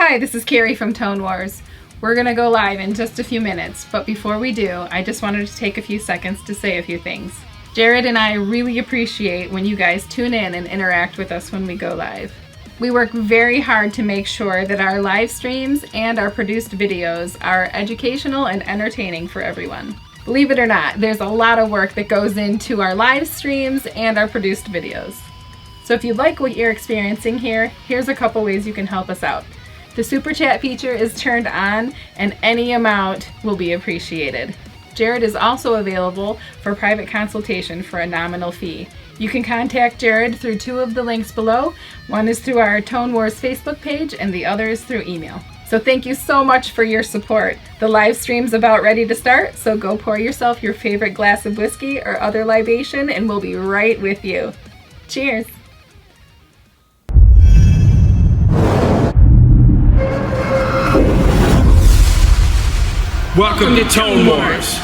Hi, this is Carrie from Tone Wars. We're going to go live in just a few minutes, but before we do, I just wanted to take a few seconds to say a few things. Jarrod and I really appreciate when you guys tune in and interact with us when we go live. We work very hard to make sure that our live streams and our produced videos are educational and entertaining for everyone. Believe it or not, there's a lot of work that goes into our live streams and our produced videos. So if you like what you're experiencing here, here's a couple ways you can help us out. The Super Chat feature is turned on, and any amount will be appreciated. Jarrod is also available for private consultation for a nominal fee. You can contact Jarrod through two of the links below. One is through our Tone Wars Facebook page, and the other is through email. So thank you so much for your support. The live stream's about ready to start, so go pour yourself your favorite glass of whiskey or other libation, and we'll be right with you. Cheers! Welcome to Tone Wars.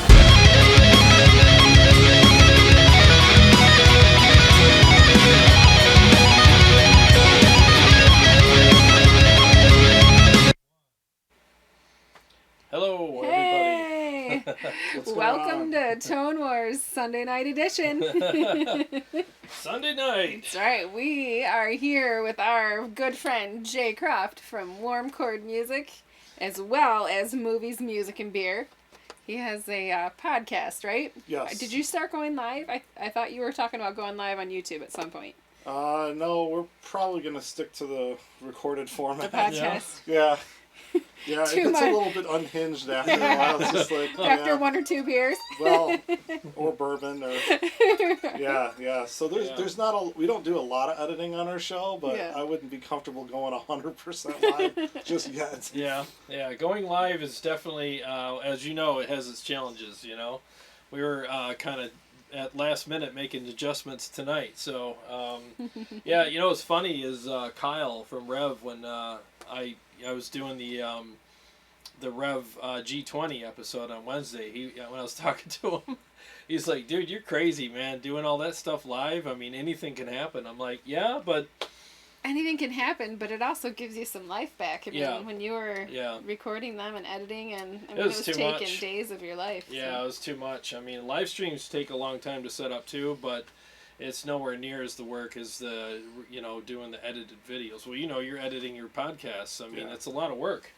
Hello, Hey! everybody. Welcome to Tone Wars Sunday night edition. Sunday night. That's right. We are here with our good friend Jay Croft from Warm Chord Music, as well as Movies, Music, and Beer. He has a podcast, right? Yes. Did you start going live? I thought you were talking about going live on YouTube at some point. No, we're probably going to stick to the recorded The format. podcast. Yeah. Yeah, it Too gets much. a little bit unhinged after a while. It's just like, After one or two beers. well, or bourbon, or yeah. So there's not a, we don't do a lot of editing on our show, but Yeah. I wouldn't be comfortable going 100% live just yet. Yeah. Going live is definitely, as you know, it has its challenges. You know, we were kind of at last minute making adjustments tonight. So yeah, you know what's funny is Kyle from Revv, when I was doing the Revv G20 episode on Wednesday. When I was talking to him, he's like, "Dude, you're crazy, man, doing all that stuff live. I mean, anything can happen." I'm like, "Yeah, but Anything can happen, but it also gives you some life back. I mean, Yeah. when you were Yeah. recording them and editing, and I mean, It it was was too taking much. days of your life. yeah, so. it was too much. I mean, live streams take a long time to set up too, but it's nowhere near as the work as doing the edited videos. Well, you're editing your podcasts. I mean, Yeah. it's a lot of work.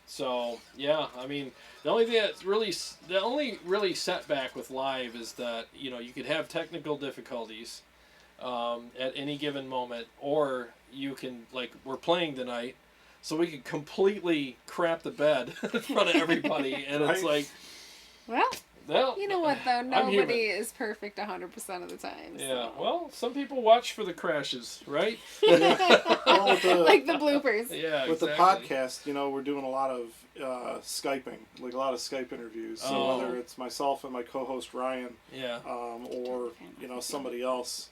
So yeah, I mean, the only really setback with live is that you could have technical difficulties at any given moment, or you can, like we're playing tonight, so we could completely crap the bed in front of everybody, and it's like, Well, you know what though? human. Nobody is perfect 100% of the time. yeah. So. Well, some people watch for the crashes, right? Well, with the, Like the bloopers. Yeah, with exactly. the podcast, we're doing a lot of Skyping, like a lot of Skype interviews. So Oh. whether it's myself and my co-host Ryan, Yeah. or somebody else,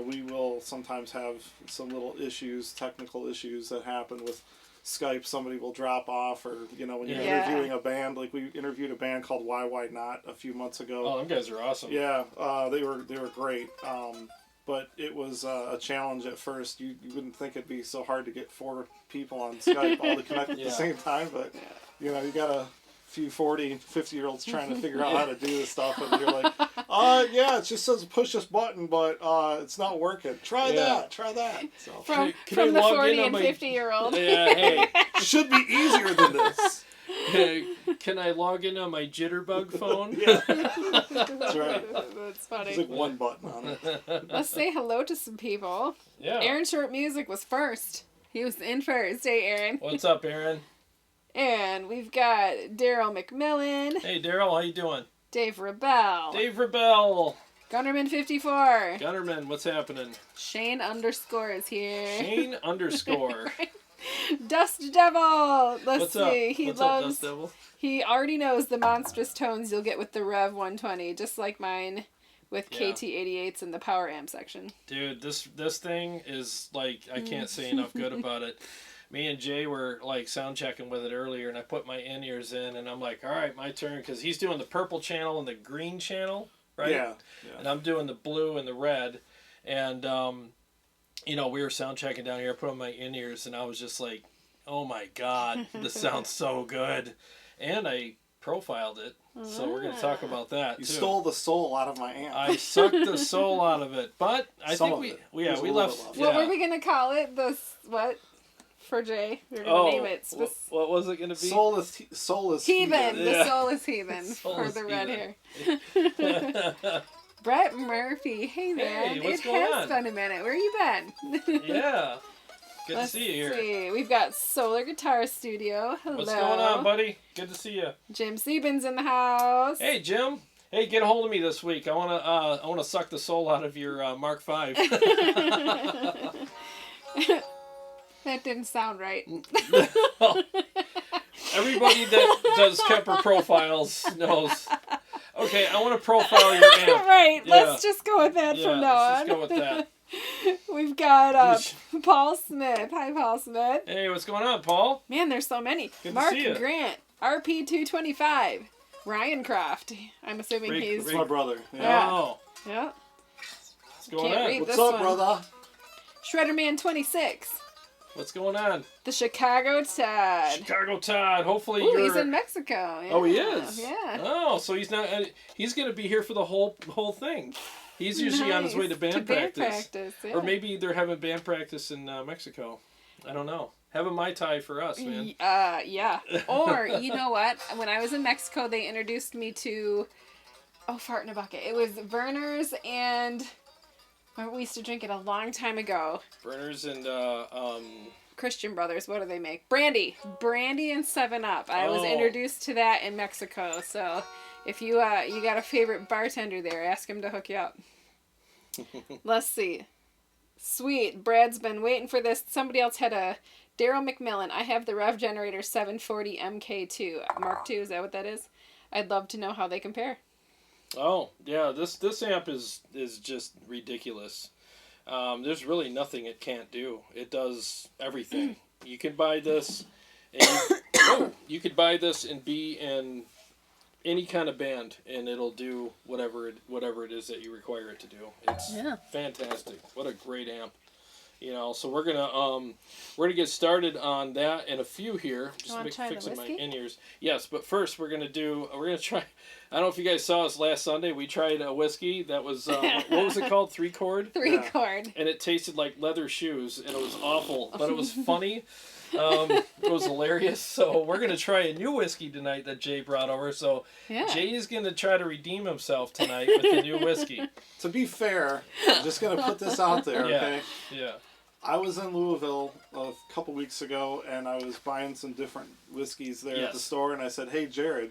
we will sometimes have some little technical issues that happen with Skype. Somebody will drop off, or when you're Yeah. interviewing a band, like we interviewed a band called Why Not a few months ago. Oh, them guys are awesome. Yeah, they were great. But it was a challenge at first. You wouldn't think it'd be so hard to get 4 people on Skype all to connect at Yeah. the same time, but you got a few 40 and 50-year-olds trying to figure out how to do this stuff, and you're like, yeah, it just says push this button, but it's not working. Try that. So From Can I the log 40 in on and my- 50-year-old. Yeah. Hey. should be easier than this. Hey, can I log in on my Jitterbug phone? Yeah, that's right. That's funny. There's like one button on it. Let's say hello to some people. Yeah. Aaron Short Music was first. He was in first. Hey, Aaron. What's up, Aaron? And we've got Daryl McMillan, Hey, Daryl, how you doing? Dave Rebel, Dave Rebel. Gunnerman54, Gunnerman, what's happening? Shane _ is here. Shane _ Dust Devil. Let's What's see. up? He What's loves. up, Dust Devil? He already knows the monstrous tones you'll get with the Revv 120, just like mine with Yeah. KT88s in the power amp section. Dude, this thing is like, I can't say enough good about it. Me and Jay were like sound checking with it earlier, and I put my in-ears in, and I'm like, all right, my turn, because he's doing the purple channel and the green channel, right? Yeah. And I'm doing the blue and the red, and we were sound checking down here. I put on my in-ears, and I was just like, oh my God, this sounds so good. And I profiled it, so we're going to talk about that You too. stole the soul out of my amp. I sucked the soul out of it, but I Some think of we it. we There's a little left. bit left. Yeah. What were we gonna call it? What for Jay? We were gonna name it. What was it going to be? Soulless Heathen. heathen. The Yeah. soulless heathen for Soulless the red heathen. hair. Brett Murphy. Hey man, what's it going has on? been a minute. Where you been? Yeah. Good Let's to see you here. see. We've got Solar Guitar Studio. Hello. What's going on, buddy? Good to see you. Jim Siebens in the house. Hey, Jim. Hey, get a hold of me this week. I wanna suck the soul out of your Mark V. That didn't sound right. Everybody that does Kemper profiles knows. Okay, I want to profile your amp. Right. Yeah. Let's just go with that from now let's on. just go with that. We've got Paul Smith. Hi, Paul Smith. Hey, what's going on, Paul? Man, there's so many. Good to Mark see you. Grant, RP225, Ryan Croft. I'm assuming Rick- he's. It's my brother. Yeah. Oh, Yeah. what's going Can't on? read. What's This up, one. brother? Shredderman 26, What's going on? the Chicago Todd. Chicago Todd. Hopefully Ooh, you're. he's in Mexico. Yeah. Oh, he is. Yeah. Oh, so he's not. He's gonna be here for the whole thing. He's usually on his way to band practice. Yeah. Or maybe they're having band practice in Mexico. I don't know. Have a Mai Tai for us, man. Yeah. Or, you know what? When I was in Mexico, they introduced me to, fart in a bucket. It was Werner's and, we used to drink it a long time ago. Burners and Christian Brothers, what do they make? Brandy and 7-Up. I was Oh. introduced to that in Mexico. So if you got a favorite bartender there, ask him to hook you up. Let's see. Sweet. Brad's been waiting for this. Somebody else had a Daryl McMillan. I have the Revv Generator 740 MK2. Mark II, is that what that is? I'd love to know how they compare. Oh, yeah, this amp is just ridiculous. There's really nothing it can't do. It does everything. You can buy this, and you could buy this and be in any kind of band, and it'll do whatever it is that you require it to do. It's fantastic. What a great amp. So we're gonna get started on that and a few here. Just fixing my in-ears. Yes, but first we're gonna try. I don't know if you guys saw us last Sunday. We tried a whiskey that was what was it called? 3-chord. 3-chord. And it tasted like leather shoes, and it was awful, but it was funny. It was hilarious. So we're gonna try a new whiskey tonight that Jay brought over. So Jay is gonna try to redeem himself tonight with the new whiskey. To be fair, I'm just going to put this out there, okay? Yeah. I was in Louisville a couple weeks ago, and I was buying some different whiskeys there at the store, and I said, hey, Jarrod,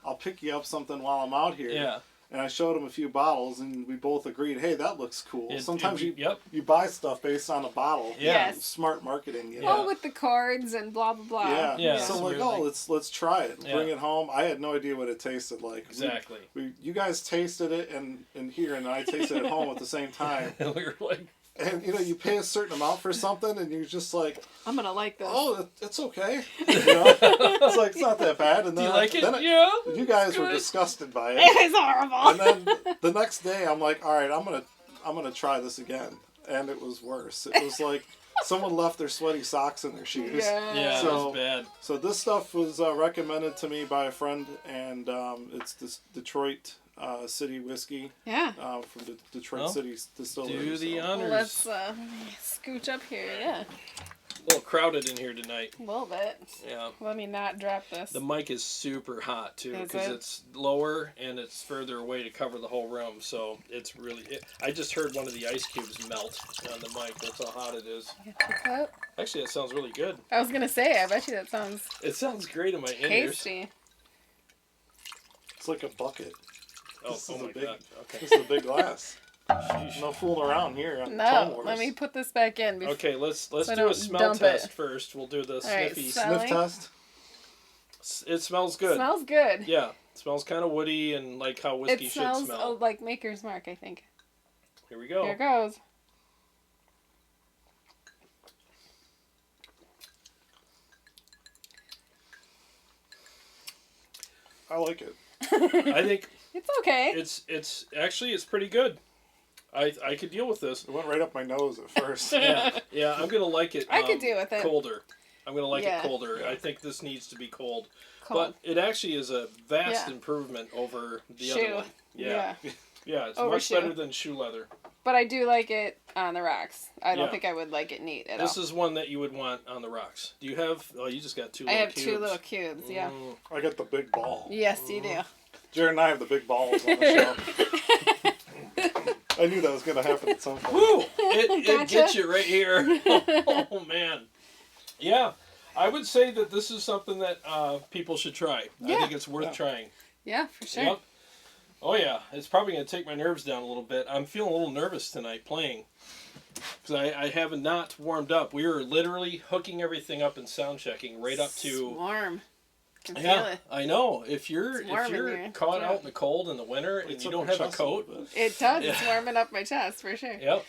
I'll pick you up something while I'm out here. Yeah. And I showed him a few bottles, and we both agreed, hey, that looks cool. Sometimes you buy stuff based on a bottle. Yeah. Yes. Smart marketing. You know? Oh, with the chords and blah, blah, blah. Yeah. Yeah. So I'm like, let's try it. Bring it home. I had no idea what it tasted like. Exactly. You guys tasted it in here, and I tasted it at home at the same time. And we were like, And you pay a certain amount for something, and you're just like, I'm gonna like this. oh, it's okay. It's like, it's not that bad. And do then you like it? then Yeah. you guys were disgusted by it. It was horrible. And then the next day, I'm like, all right, I'm gonna try this again, and it was worse. It was like someone left their sweaty socks in their shoes. Yeah, So- it was bad. So this stuff was recommended to me by a friend, and it's this Detroit City whiskey Yeah. from the Detroit City Distillery. Do the so. honors. Let's scooch up here. Yeah. A little crowded in here tonight. A little bit. Yeah. Let me not drop this. The mic is super hot too Is because it? it's lower and it's further away to cover the whole room. So it's really. I just heard one of the ice cubes melt on the mic. That's how hot it is. Actually, that sounds really good. I was gonna say, I bet you that sounds It sounds great in my ears. tasty. It's like a bucket. Oh, This oh is my a big- god. Okay. This is a big glass. Sheesh. No fooling around here. On Tone No, Wars. let me put this back in. Okay, let's So I do a don't smell dump test it. first. We'll do the right, sniffy. so- Sniff test. It smells good. Smells good. Yeah, it smells kind of woody and like how whiskey It should smells smell. like Maker's Mark, I think. Here we go. Here it goes. I like it. I think It's okay. it's actually it's pretty good. I could deal with this. It went right up my nose at first. Yeah, I'm gonna like it. I could deal with it. Colder. I'm gonna like Yeah. it colder. I think this needs to be cold. Cold. But it actually is a vast Yeah. improvement over the Shoe. other one. Yeah. Yeah, it's Over much shoe. better than shoe leather. But I do like it on the rocks. I don't Yeah. think I would like it neat at This all. is one that you would want on the rocks. Do you have? Oh, you just got two I little have cubes. 2 little cubes, yeah. I got the big ball. Yes, you do. Jared and I have the big balls on the show. I knew that was going to happen at some point. Woo! It Gotcha. gets you right here. Oh, man. Yeah, I would say that this is something that people should try. Yeah. I think it's worth trying. Yeah, for sure. Yep. Oh, yeah. It's probably going to take my nerves down a little bit. I'm feeling a little nervous tonight playing. Because I have not warmed up. We were literally hooking everything up and sound checking right up to... It's warm. I can feel Yeah, it. I know. If you're It's warm in here. caught Yeah. out in the cold in the winter and It's you up don't your have a chest little coat... bit. It does. It's Yeah. warming up my chest, for sure. Yep,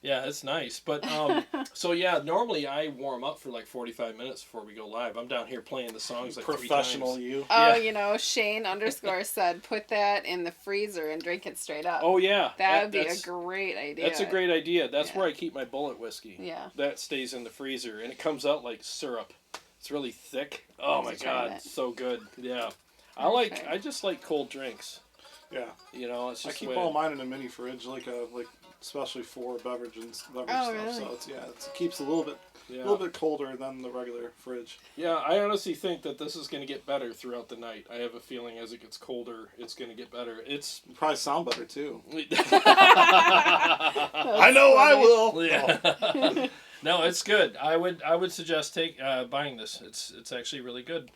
yeah, it's nice. But, so yeah, normally I warm up for like 45 minutes before we go live. I'm down here playing the songs like 3 Professional times. you. Oh, Yeah. Shane _ said, put that in the freezer and drink it straight up. Oh, yeah. that would be a that's- great idea. That's a great idea. That's Yeah. where I keep my bullet whiskey. Yeah. That stays in the freezer, and it comes out like syrup. It's really thick. Oh, my to try God. that. So good. Yeah. Okay. I just like cold drinks. Yeah. You know, it's I just keep the way- all mine in a mini fridge, like especially for beverage Oh, stuff. really? So it keeps a little bit colder than the regular fridge. Yeah, I honestly think that this is going to get better throughout the night. I have a feeling as it gets colder, it's going to get better. It's... It'll probably sound better too. I know I will. Yeah. No, it's good. I would suggest buying this. It's actually really good.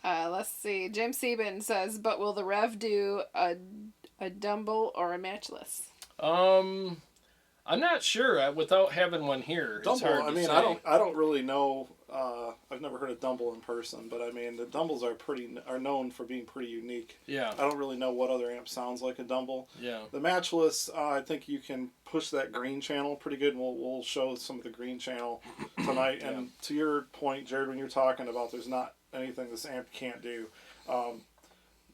Let's see. Jim Sieben says, but will the Revv do a Dumble or a matchless? I'm not sure without having one here. It's Dumble. hard I to mean, say. I don't really know. I've never heard of Dumble in person, but I mean, the Dumbles are known for being pretty unique. Yeah. I don't really know what other amp sounds like a Dumble. Yeah. The matchless, I think you can push that green channel pretty good, and we'll show some of the green channel tonight. Yeah. And to your point, Jared, when you're talking about there's not anything this amp can't do.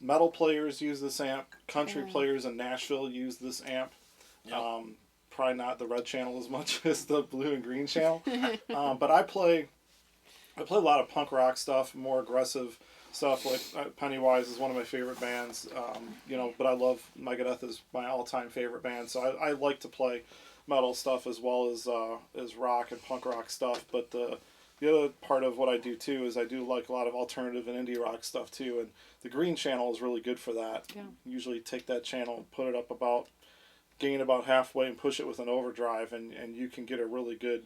Metal players use this amp. Country players in Nashville use this amp. Yep. Probably not the red channel as much as the blue and green channel. But I play a lot of punk rock stuff, more aggressive stuff. Like Pennywise is one of my favorite bands. But I love Megadeth is my all-time favorite band. So I like to play metal stuff as well as rock and punk rock stuff. But the other part of what I do too is I do like a lot of alternative and indie rock stuff too. And the green channel is really good for that. Yeah. Usually take that channel and put it up gain about halfway and push it with an overdrive, and you can get a really good,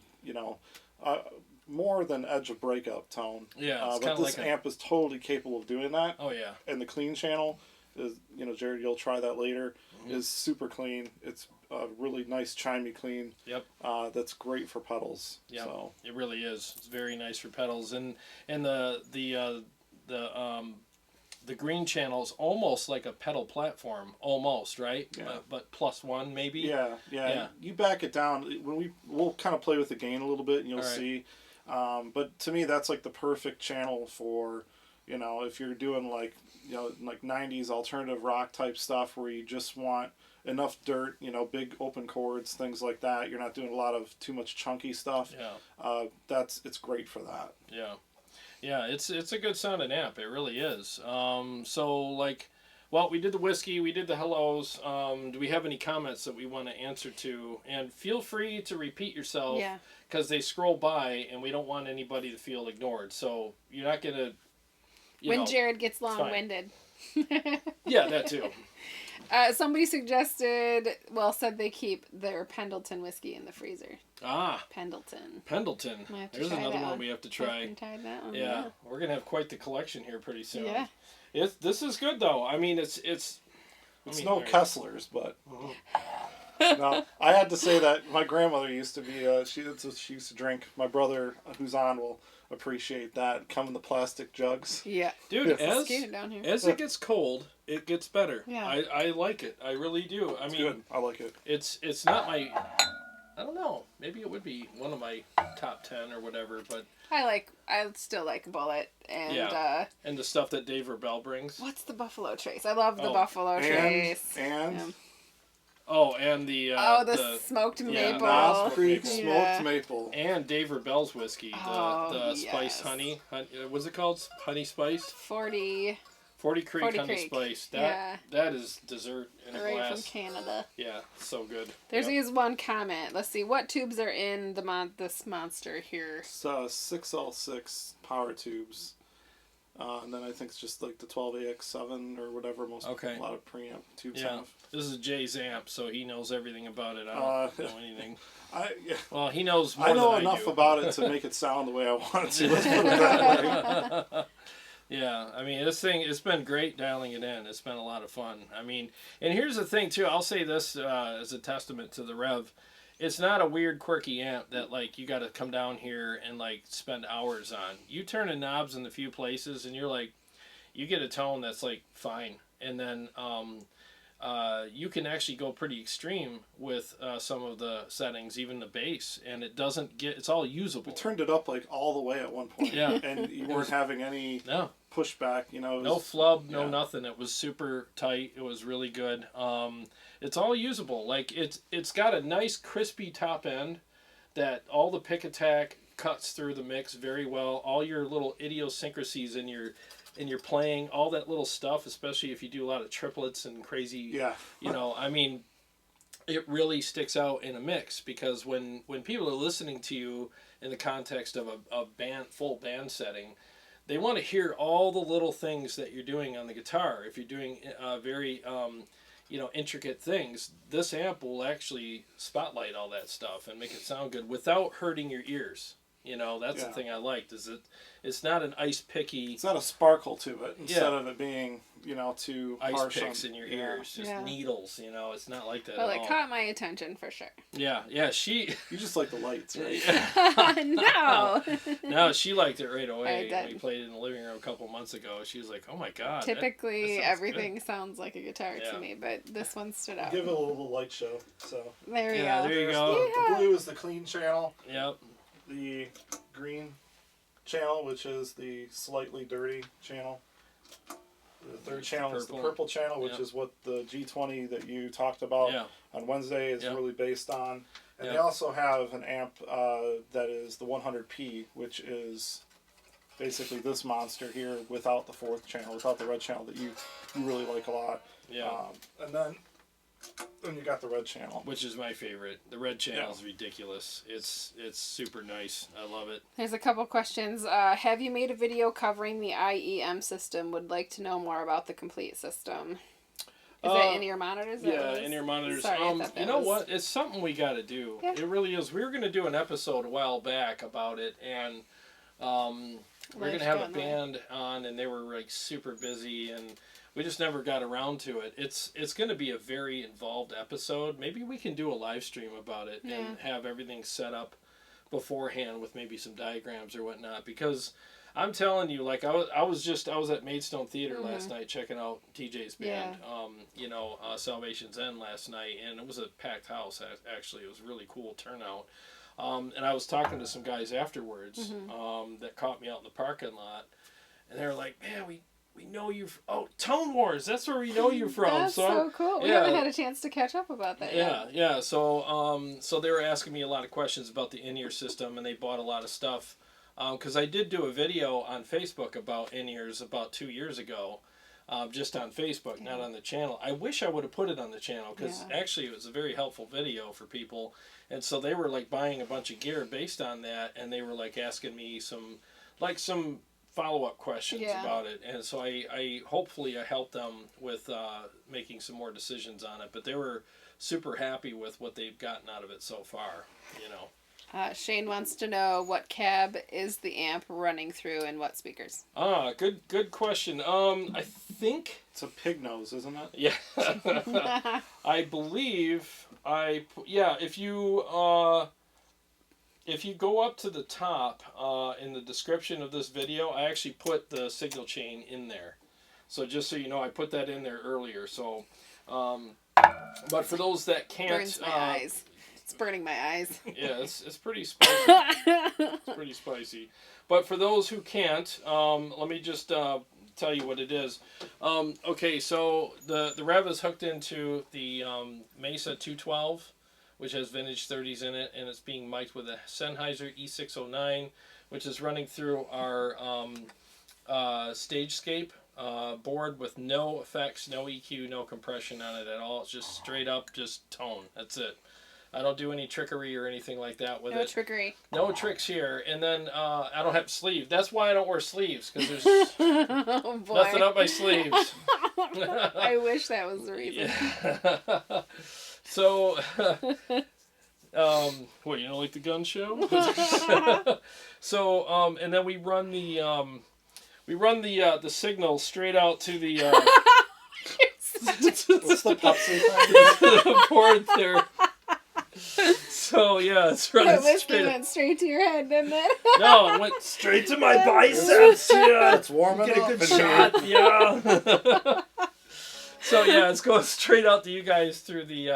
more than edge of breakup tone. Yeah, it's but kinda this like a- amp is totally capable of doing that. Oh, yeah. And the clean channel is, Jared, you'll try that later, is super clean. It's a really nice chimey clean. Yep. That's great for pedals. Yeah. So. It really is. It's very nice for pedals, and the green channel is almost like a pedal platform, almost, right? Yeah. But +1 maybe. Yeah. You back it down. We'll kind of play with the gain a little bit, and you'll All right. see. But to me, that's like the perfect channel for, if you're doing like 90s alternative rock type stuff where you just want enough dirt, big open chords, things like that. You're not doing a lot of too much chunky stuff. Yeah. It's great for that. Yeah. Yeah, it's a good sounding amp. It really is. We did the whiskey, we did the hellos. Do we have any comments that we want to answer to? And feel free to repeat yourself. Yeah. Because they scroll by, and we don't want anybody to feel ignored. So you're not gonna. When Jared gets long-winded. Yeah, that too. Somebody said they keep their Pendleton whiskey in the freezer. Pendleton. Pendleton. Might have to There's try another that one one. we have to try. Tried that one. Yeah, we're gonna have quite the collection here pretty soon. Yeah. This is good though. I mean, it's. No Kesslers, but no. I had to say that my grandmother used to be. She used to drink. My brother, who's on, will appreciate that. Come in the plastic jugs. Yeah. Dude, Yeah. as it gets cold, it gets better. Yeah. I like it. I really do. I It's mean, good. I like it. it's not my. I don't know. Maybe it would be one of my top 10 or whatever, but I still like Bullet and and the stuff that Dave Rebell brings. what's the Buffalo Trace? I love the Oh, Buffalo Trace. And Oh, and the the smoked maple. Knob Creek Yeah. smoked maple. and Dave Rebell's whiskey, the spice yes. honey. What's it called? Honey spice. 40 40 Creek 40 honey Creek. spice. Yeah. That is dessert in a right glass. from Canada. Yeah, so good. There's Yep. these one comment. Let's see what tubes are in this monster here. So 6L6 power tubes. And then I think it's just like the 12AX7 or whatever a lot of preamp tubes have. This is Jay's amp, so he knows everything about it. I don't know anything. Well, he knows more I know than enough I do. about it to make it sound the way I want it to. Let's put it that way. Yeah, I mean, this thing, it's been great dialing it in. It's been a lot of fun. I mean, and here's the thing, too. I'll say this as a testament to the Revv. It's not a weird, quirky amp that, like, you got to come down here and, like, spend hours on. You turn the knobs in a few places, and you're like, you get a tone that's, like, fine. And then you can actually go pretty extreme with some of the settings, even the bass, and it doesn't get, it's all usable. We turned it up, like, all the way at one point. Yeah. And you weren't having any pushback, you know. No flub, no nothing. It was super tight. It was really good. It's all usable. Like it's got a nice crispy top end that all the pick attack cuts through the mix very well. All your little idiosyncrasies in your playing, all that little stuff, especially if you do a lot of triplets and crazy, you know, I mean, it really sticks out in a mix because when people are listening to you in the context of a full band setting, they want to hear all the little things that you're doing on the guitar. If you're doing very, intricate things, this amp will actually spotlight all that stuff and make it sound good without hurting your ears. You know, that's the thing I liked, is it's not an ice picky... It's not a sparkle to it, instead of it being, you know, too ice harsh picks in your ears, just needles, you know, it's not like that Well, at it all. caught my attention for sure. Yeah, she... You just like the lights, right? No! No, she liked it right away. I did. We played it in the living room a couple months ago. She was like, oh my god. Typically, that sounds everything good. sounds like a guitar to me, but this one stood out. Give it a little light show. So There we go. There you go. The blue is the clean channel. Yep. The green channel, which is the slightly dirty channel. The third channel is the purple channel, which is what the G20 that you talked about on Wednesday is really based on. And they also have an amp that is the 100P, which is basically this monster here without the fourth channel, without the red channel that you really like a lot. Yeah. And then you got the red channel, which is my favorite. The red channel is ridiculous. It's super nice. I love it. There's a couple questions. Have you made a video covering the IEM system? Would like to know more about the complete system. Is that in-ear monitors? Yeah, in-ear monitors. Sorry, I thought that you know was... what? It's something we got to do. Yeah. It really is. We were going to do an episode a while back about it, and we're going to have a band on, and they were like super busy, and we just never got around to it. It's going to be a very involved episode. Maybe we can do a live stream about it and have everything set up beforehand with maybe some diagrams or whatnot, because I'm telling you, like I was at Maidstone Theater last night checking out TJ's band, Salvation's End last night, and it was a packed house. Actually, it was a really cool turnout. And I was talking to some guys afterwards that caught me out in the parking lot, and they were like, "Man, we know you. Tone Wars. That's where we know you from." That's so cool. We haven't had a chance to catch up about that yet. Yeah. So they were asking me a lot of questions about the in-ear system, and they bought a lot of stuff. Because I did do a video on Facebook about in-ears about 2 years ago, just on Facebook, not on the channel. I wish I would have put it on the channel, because actually it was a very helpful video for people. And so they were like buying a bunch of gear based on that, and they were like asking me some follow-up questions about it. And so I hopefully I helped them with making some more decisions on it. But they were super happy with what they've gotten out of it so far, you know. Shane wants to know what cab is the amp running through and what speakers. Good question. I think it's a pig nose, isn't it? Yeah. I believe if you go up to the top in the description of this video, I actually put the signal chain in there. So just so you know, I put that in there earlier. So but for those that can't, burns my eyes. It's burning my eyes. Yeah, it's pretty spicy. It's pretty spicy. But for those who can't, let me just tell you what it is. Okay, so the Revv is hooked into the Mesa 212, which has vintage 30s in it, and it's being mic'd with a Sennheiser E609, which is running through our Stagescape board with no effects, no EQ, no compression on it at all. It's just straight up, just tone. That's it. I don't do any trickery or anything like that with it. No trickery. No tricks here. And then I don't have sleeves. That's why I don't wear sleeves, because there's Oh, boy. nothing up my sleeves. I wish that was the reason. Yeah. So, what, you don't like the gun show? So, and then we run the signal straight out to the What's the Pepsi thing? the board there. So yeah, it's running That whiskey straight. went straight to your head, didn't it? No, it went straight to my biceps. Yeah, It's warming get a up good in shot. here. Yeah. So yeah, it's going straight out to you guys through the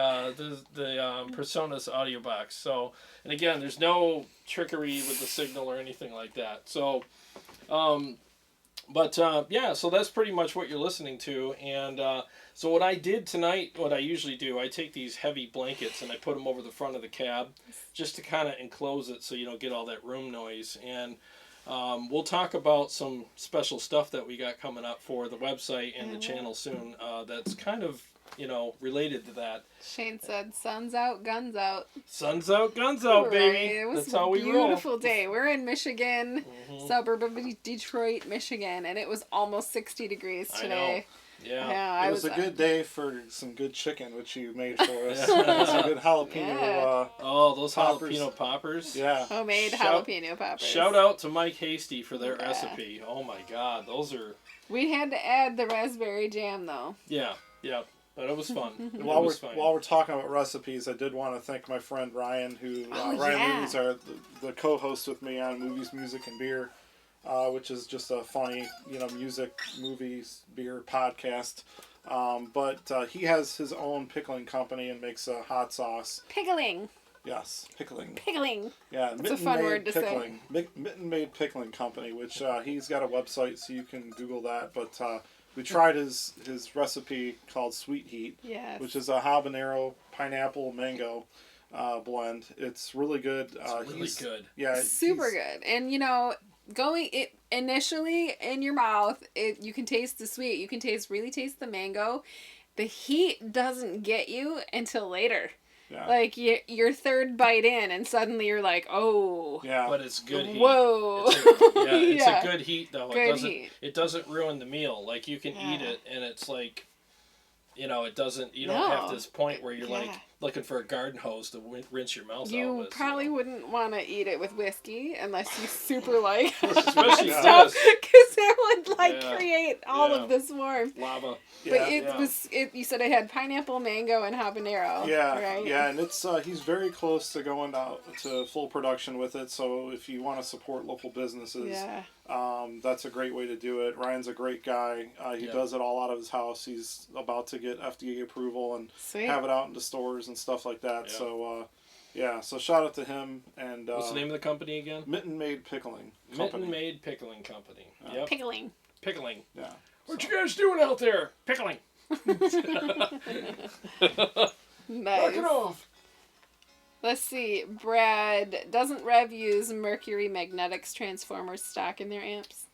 PreSonus Audiobox. So, and again, there's no trickery with the signal or anything like that. So, yeah, so that's pretty much what you're listening to. And so what I did tonight, what I usually do, I take these heavy blankets and I put them over the front of the cab just to kind of enclose it so you don't get all that room noise. And we'll talk about some special stuff that we got coming up for the website and the channel soon that's kind of, related to that. Shane said, "Sun's out, guns out." Sun's out, guns out, baby. Right. It was That's how we a roll. beautiful day. We're in Michigan, suburb of Detroit, Michigan, and it was almost 60 degrees today. Yeah. It was a good day for some good chicken, which you made for us. Some good jalapeno. Yeah. Oh, those poppers. jalapeno poppers. Yeah. Homemade Shout- jalapeno poppers. Shout out to Mike Hasty for their Yeah. recipe. Oh my God, those are. We had to add the raspberry jam though. Yeah. But it was fun. While it was fun. we're talking about recipes, I did want to thank my friend Ryan, who Ryan yeah. Movies are the co-host with me on Movies, Music, and Beer, which is just a funny, music, movies, beer podcast. But he has his own pickling company and makes a hot sauce. Pickling. Yes, pickling. Pickling. Yeah, That's a fun word to say. pickling. Mitten Made Pickling Company, which he's got a website, so you can Google that. But we tried his recipe called Sweet Heat, Yes. which is a habanero, pineapple, mango blend. It's really good. It's really good. Yeah, Super good. And going it initially in your mouth, you can taste the sweet. You can really taste the mango. The heat doesn't get you until later. Yeah. Like your third bite in, and suddenly you're like, oh. Yeah. But it's good heat. Whoa. It's Yeah. a good heat though. Good heat. It doesn't ruin the meal. Like you can eat Yeah. it and it's like, it doesn't. You No. don't have this point where you're Yeah. like looking for a garden hose to rinse your mouth out You with. probably wouldn't want to eat it with whiskey unless you super like Especially Yeah. stuff, this. because it would Yeah. create all Yeah. of this warmth. Lava. But Yeah. you said it had pineapple, mango, and habanero. Yeah, right? yeah, and it's he's very close to going out to full production with it. So if you want to support local businesses, Yeah. that's a great way to do it. Ryan's a great guy. He Yeah. does it all out of his house. He's about to get FDA approval and Sweet. have it out into stores and stuff like that. Yeah. So so shout out to him and What's the name of the company again? Mitten Made Pickling Company. Mitten Made Pickling Company. Yep. Pickling. Pickling. Yeah. What you guys doing out there? Pickling. Nice. Knock it off. Let's see. Brad, doesn't Revv use Mercury Magnetics transformers stock in their amps?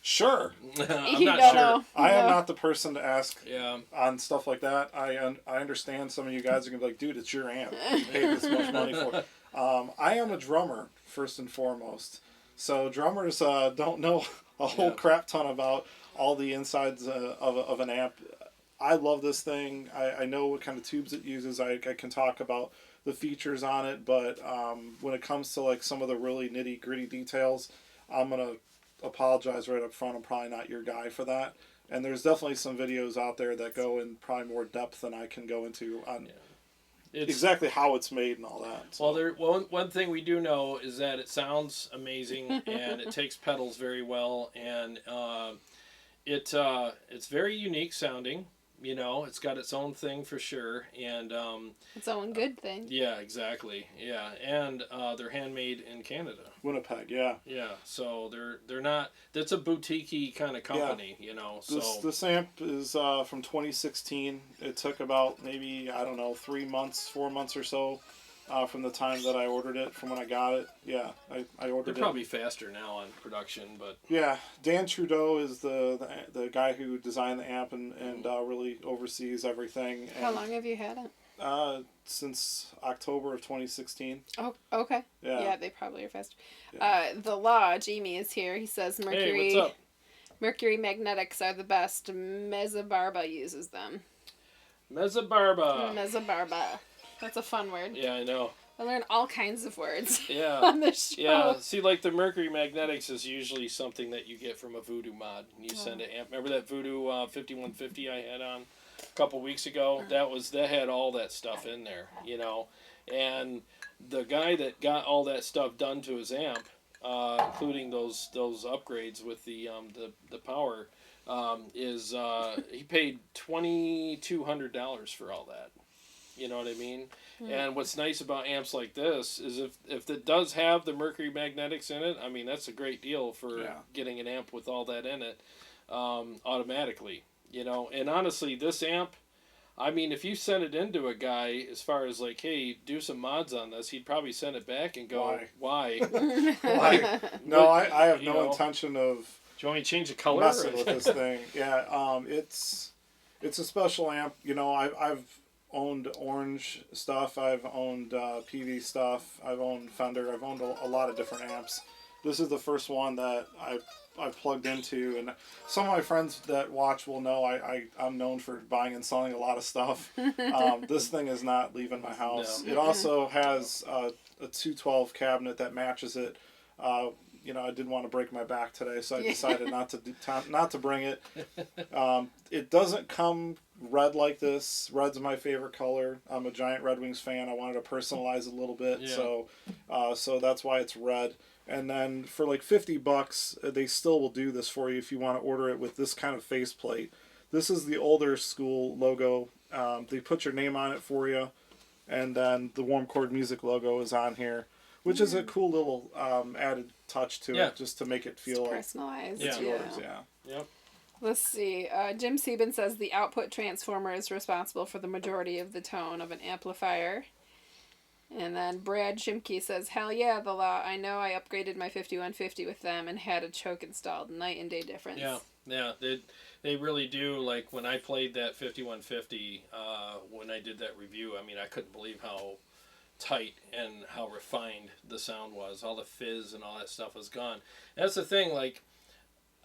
Sure. I'm You not don't sure. know. I am No. not the person to ask Yeah. on stuff like that. I understand some of you guys are gonna be like, dude, it's your amp. You paid this much money for it. I am a drummer first and foremost, so drummers don't know a whole Yeah. crap ton about all the insides of an amp. I love this thing. I know what kind of tubes it uses. I can talk about the features on it, but when it comes to like some of the really nitty gritty details, I'm gonna apologize right up front. I'm probably not your guy for that. And there's definitely some videos out there that go in probably more depth than I can go into on exactly how it's made and all that. So. Well, one thing we do know is that it sounds amazing and it takes pedals very well, and it's very unique sounding. You know, it's got its own thing for sure, and Its own good thing. yeah, exactly, yeah, and they're handmade in Canada. Winnipeg, yeah. Yeah, so they're not. That's a boutique-y kind of company, you know. So This amp is from 2016. It took about maybe, I don't know, 3 months, 4 months or so from the time that I ordered it, from when I got it. Yeah, I ordered it. they're probably faster now on production, but Yeah, Dan Trudeau is the guy who designed the amp and really oversees everything. And, How long have you had it? Since October of 2016. Oh, okay. Yeah. Yeah, they probably are faster. Yeah. The Law, Jamie is here. He says Mercury. hey, what's up? Mercury magnetics are the best. Mesa Barba uses them. Mesa Barba. Mesa Barba. That's a fun word. Yeah, I know. I learn all kinds of words Yeah. on this show. Yeah, see, like the Mercury Magnetics is usually something that you get from a Voodoo mod. You send an amp. Remember that Voodoo 5150 I had on a couple weeks ago? That had all that stuff in there, you know. And the guy that got all that stuff done to his amp, including those upgrades with the power, he paid $2,200 for all that. You know what I mean? And what's nice about amps like this is if it does have the Mercury Magnetics in it, I mean, that's a great deal for getting an amp with all that in it automatically, you know. And honestly, this amp, I mean, if you send it into a guy as far as like, hey, do some mods on this, he'd probably send it back and go, why? Why? No, I have no know, intention of do you want me to change the color? messing with this thing. Yeah, it's a special amp. You know, I've owned Orange stuff. I've owned PV stuff. I've owned Fender. I've owned a lot of different amps. This is the first one that I plugged into, and some of my friends that watch will know I'm known for buying and selling a lot of stuff. This thing is not leaving my house. No. It also has a 212 cabinet that matches it. You know, I didn't want to break my back today, so I decided not to bring it. It doesn't come red like this. Red's my favorite color. I'm a giant Red Wings fan. I wanted to personalize it a little bit, so that's why it's red. And then for like $50, they still will do this for you if you want to order it with this kind of faceplate. This is the older school logo. They put your name on it for you, and then the Warm Chord Music logo is on here, which is a cool little added touch to it, just to make it feel It's like personalized. it's yours. Yep. Let's see. Jim Sieben says the output transformer is responsible for the majority of the tone of an amplifier. And then Brad Shimke says, hell yeah, the Law. I know I upgraded my 5150 with them and had a choke installed. Night and day difference. Yeah. They really do. Like when I played that 5150, when I did that review, I mean, I couldn't believe how tight and how refined the sound was. All the fizz and all that stuff was gone. That's the thing, like,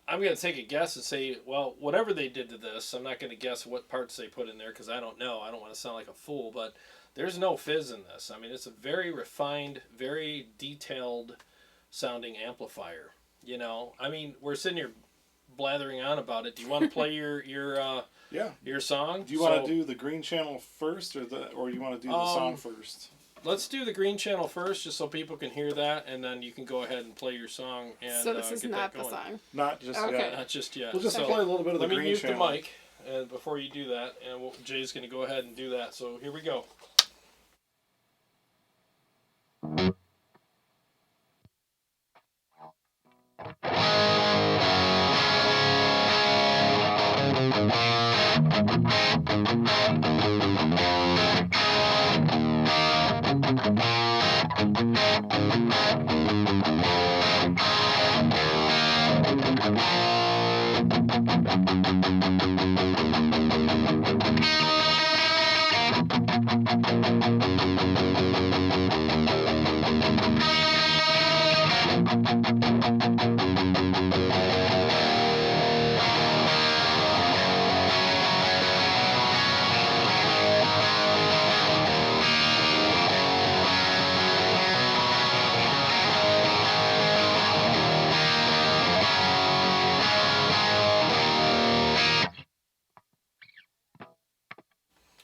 I'm going to take a guess and say, well, whatever they did to this, I'm not going to guess what parts they put in there because I don't know. I don't want to sound like a fool, but there's no fizz in this. I mean, it's a very refined, very detailed sounding amplifier, you know? I mean, we're sitting here blathering on about it. Do you want to play your song? Do you want to do the green channel first, or you want to do the song first? Let's do the green channel first, just so people can hear that, and then you can go ahead and play your song. And so this is get not that the going. song? Not just yet. Not just yet. We'll just So play a little bit of the green channel. Let me mute the mic before you do that, and Jay's going to go ahead and do that. So here we go.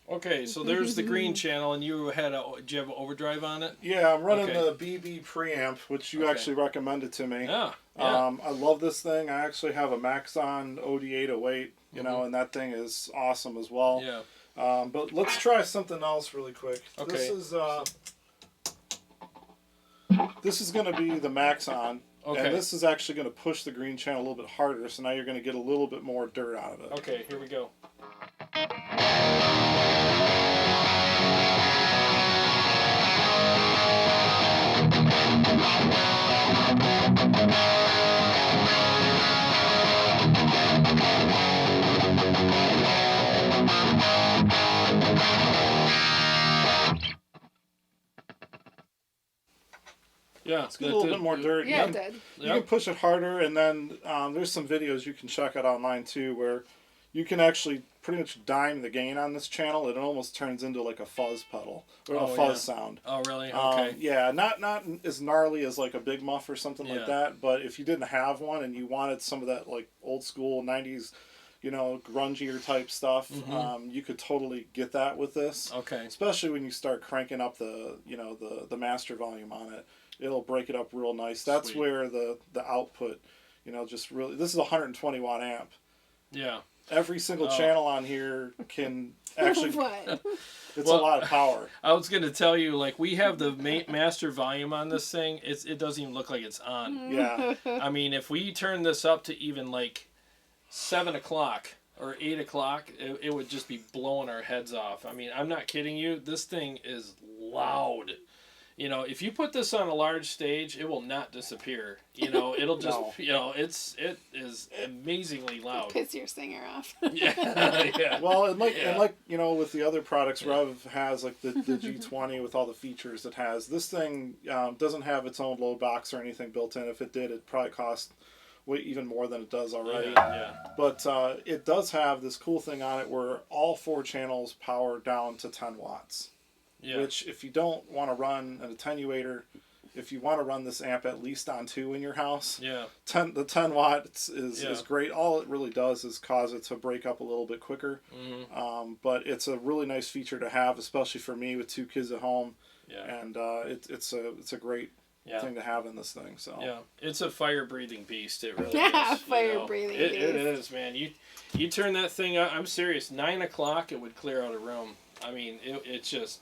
Okay, so there's the green channel, and do you have overdrive on it? Yeah, I'm running the BB preamp, which you actually recommended to me. Yeah. I love this thing. I actually have a Maxon OD808 you know, and that thing is awesome as well. Yeah. But let's try something else really quick. Okay. This is going to be the Maxon. Okay. And this is actually going to push the green channel a little bit harder, so now you're going to get a little bit more dirt out of it. Okay, here we go. Yeah, Let's get a little bit more dirt. Yeah, it did. You can push it harder, and then there's some videos you can check out online too where you can actually pretty much dime the gain on this channel. It almost turns into like a fuzz pedal or a fuzz sound. Oh, really? Okay. Yeah, not as gnarly as like a Big Muff or something like that, but if you didn't have one and you wanted some of that like old school 90s, you know, grungier type stuff, you could totally get that with this. Okay. Especially when you start cranking up the, you know, the master volume on it. It'll break it up real nice. That's Sweet. where the output, you know, just really, this is a 120 watt amp. Yeah. Every single channel on here can actually, What? it's a lot of power. I was going to tell you, like, we have the master volume on this thing. It doesn't even look like it's on. Yeah. I mean, if we turn this up to even like 7 o'clock or 8 o'clock, it would just be blowing our heads off. I mean, I'm not kidding you. This thing is loud. You know, if you put this on a large stage, it will not disappear. You know, it'll just, you know, it is amazingly loud. Piss your singer off. Yeah, yeah. Well, and like you know, with the other products, Revv has like the G20 with all the features it has. This thing doesn't have its own load box or anything built in. If it did, it'd probably cost way even more than it does already. Yeah. But it does have this cool thing on it where all 4 channels power down to 10 watts. Yeah. Which, if you don't want to run an attenuator, if you want to run this amp at least on 2 in your house, the 10 watts is great. All it really does is cause it to break up a little bit quicker. But it's a really nice feature to have, especially for me with 2 kids at home. Yeah. And it's a great thing to have in this thing. So yeah, it's a fire breathing beast. It really is. Yeah, fire breathing beast. It is, man. You turn that thing up. I'm serious. 9 o'clock, it would clear out a room. I mean, it's just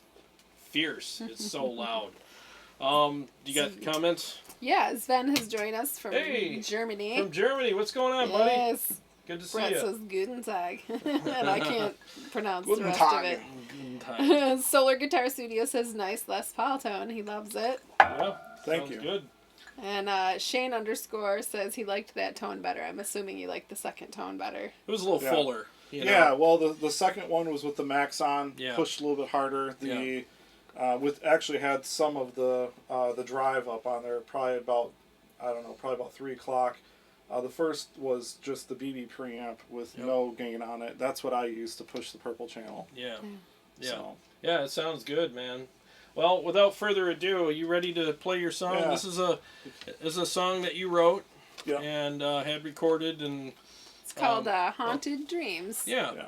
fierce. It's so loud. You got comments? Yeah, Sven has joined us from Germany. From Germany. What's going on, buddy? Yes. Good to see Brett you. says Guten Tag. And I can't pronounce Guten the rest Tag. of it. Guten Tag. Solar Guitar Studio says nice Les Paul tone. He loves it. Yeah, Thank sounds you. Good. And Shane _ says he liked that tone better. I'm assuming you liked the second tone better. It was a little fuller. You know? Yeah, well, the second one was with the Maxon, Yeah. pushed a little bit harder. With actually had some of the drive up on there, probably about 3 o'clock. The first was just the BB preamp with no gain on it. That's what I used to push the purple channel. Yeah. So. Yeah, it sounds good, man. Well, without further ado, are you ready to play your song? Yeah. This is a song that you wrote and had recorded, and It's called Haunted Dreams. Yeah.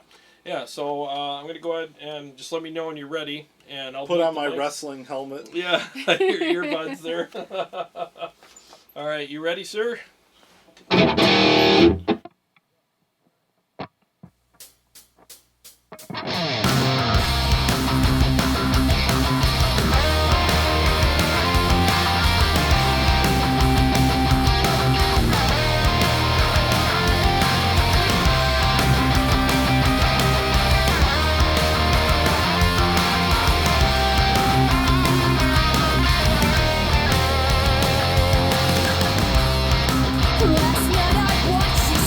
So I'm gonna go ahead and just let me know when you're ready, and I'll put on my wrestling helmet. Yeah, your earbuds there. All right, you ready, sir? Last night I watched you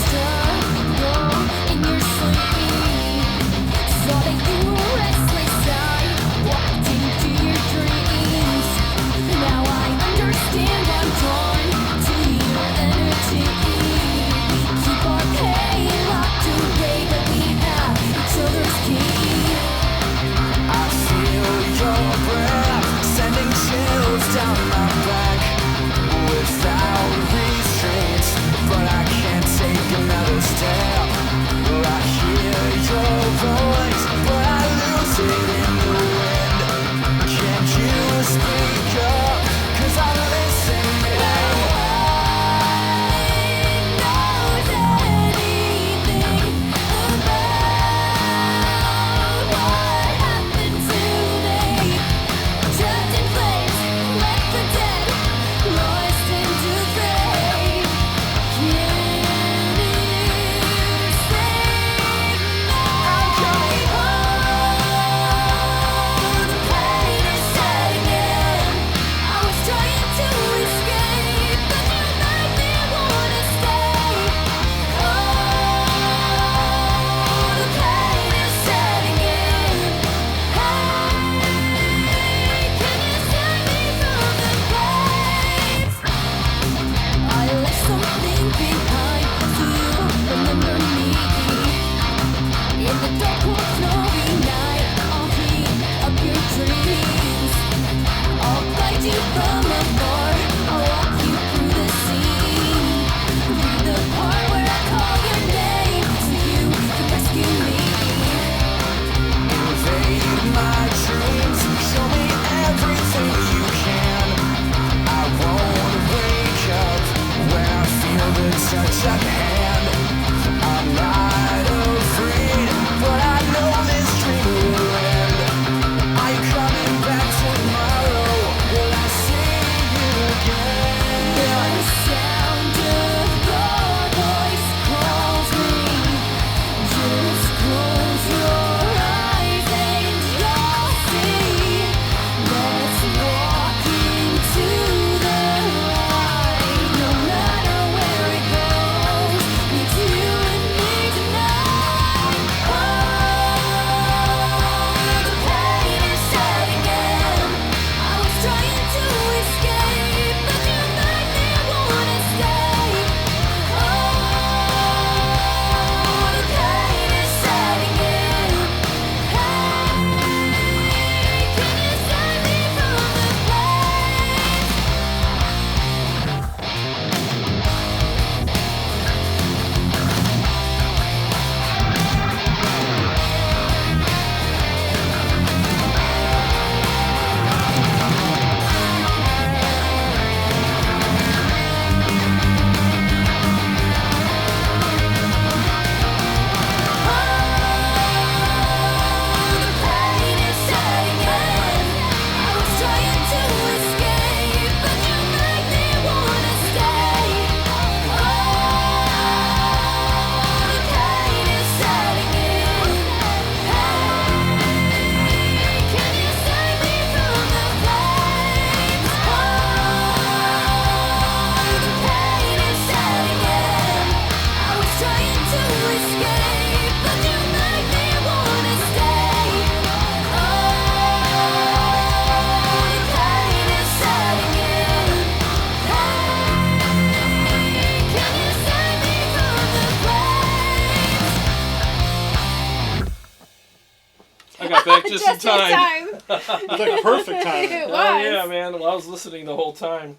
just in time. It's like perfect timing. It was. Oh yeah, man. Well, I was listening the whole time.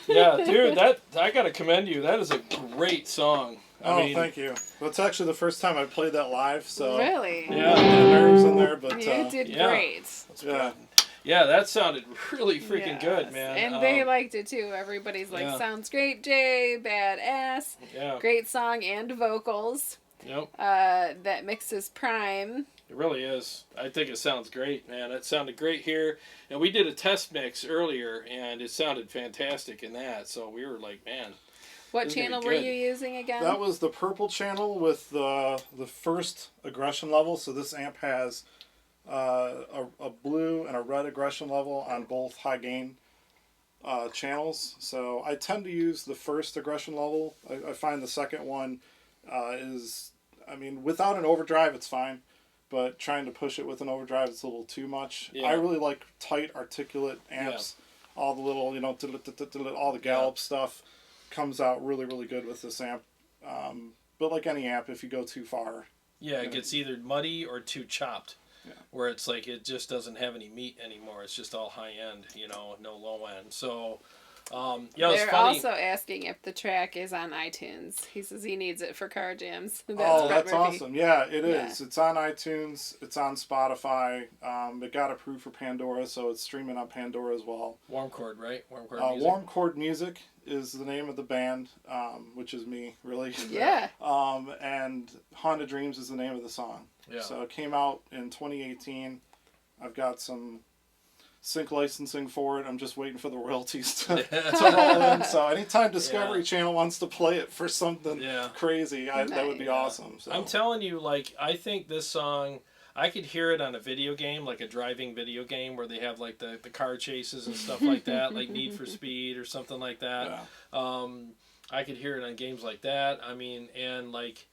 Yeah, dude, that I gotta commend you. That is a great song. I mean, thank you. That's actually the first time I played that live, so Really? Yeah, the nerves in there, but You did yeah. great. yeah. Yeah, that sounded really freaking good, Yes. man. And they liked it too. Everybody's like, yeah. sounds great, Jay. Badass. Yeah. Great song and vocals. Yep. That mixes prime. It really is. I think it sounds great, man. It sounded great here. And we did a test mix earlier, and it sounded fantastic in that. So we were like, man. What This is gonna channel be were good. you using again? That was the purple channel with the first aggression level. So this amp has a blue and a red aggression level on both high gain channels. So I tend to use the first aggression level. I find the second one is, I mean, without an overdrive it's fine, but trying to push it with an overdrive is a little too much. Yeah. I really like tight, articulate amps. All the little, you know, all the gallop stuff comes out really, really good with this amp. But like any amp, if you go too far, Yeah, it gets either muddy or too chopped. Yeah. Where it's like it just doesn't have any meat anymore. It's just all high end, you know, no low end. So, yeah, it was They're funny. also asking if the track is on iTunes. He says he needs it for car jams. That's oh, Brett that's Murphy. awesome. Yeah, it is. Yeah. It's on iTunes. It's on Spotify. It got approved for Pandora, so it's streaming on Pandora as well. Warm Chord, right? Warm Chord music. Warm Chord Music is the name of the band, which is me, really. Yeah. And Honda Dreams is the name of the song. Yeah. So it came out in 2018. I've got some sync licensing for it. I'm just waiting for the royalties to roll in. So anytime Discovery Channel wants to play it for something crazy, that would be awesome. So. I'm telling you, like, I think this song, I could hear it on a video game, like a driving video game where they have like the car chases and stuff like that, like Need for Speed or something like that. Yeah. I could hear it on games like that. I mean, and like,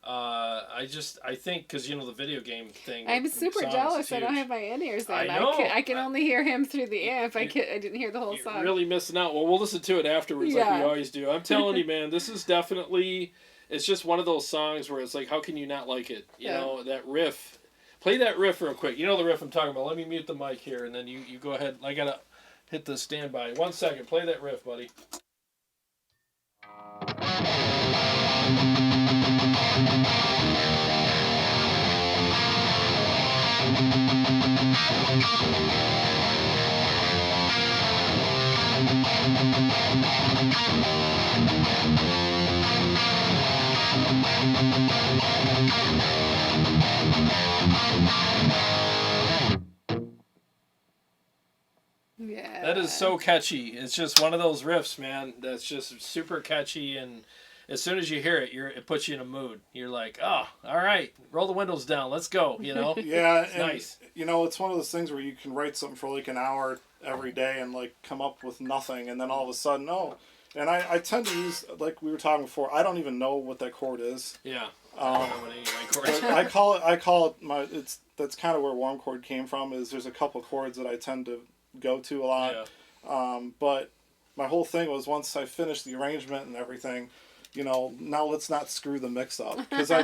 I think, because, you know, the video game thing. I'm super jealous. I don't have my in-ears then. I know. I can only hear him through the amp. I didn't hear the whole You're song. really missing out. Well, we'll listen to it afterwards like we always do. I'm telling you, man, this is definitely, it's just one of those songs where it's like, how can you not like it? You know, that riff. Play that riff real quick. You know the riff I'm talking about. Let me mute the mic here, and then you go ahead. I got to hit the standby. 1 second. Play that riff, buddy. Yeah. That is so catchy. It's just one of those riffs, man, that's just super catchy, and as soon as you hear it, it puts you in a mood. You're like, oh, all right, roll the windows down, let's go, you know? Yeah, it's and, nice. You know, it's one of those things where you can write something for like an hour every day and like come up with nothing, and then all of a sudden, and I tend to use, like we were talking before, I don't even know what that chord is. Yeah. I don't know what any of my chords But I call it that's kind of where warm chord came from, is there's a couple chords that I tend to go to a lot. Yeah. But my whole thing was, once I finished the arrangement and everything, you know, now let's not screw the mix up, because I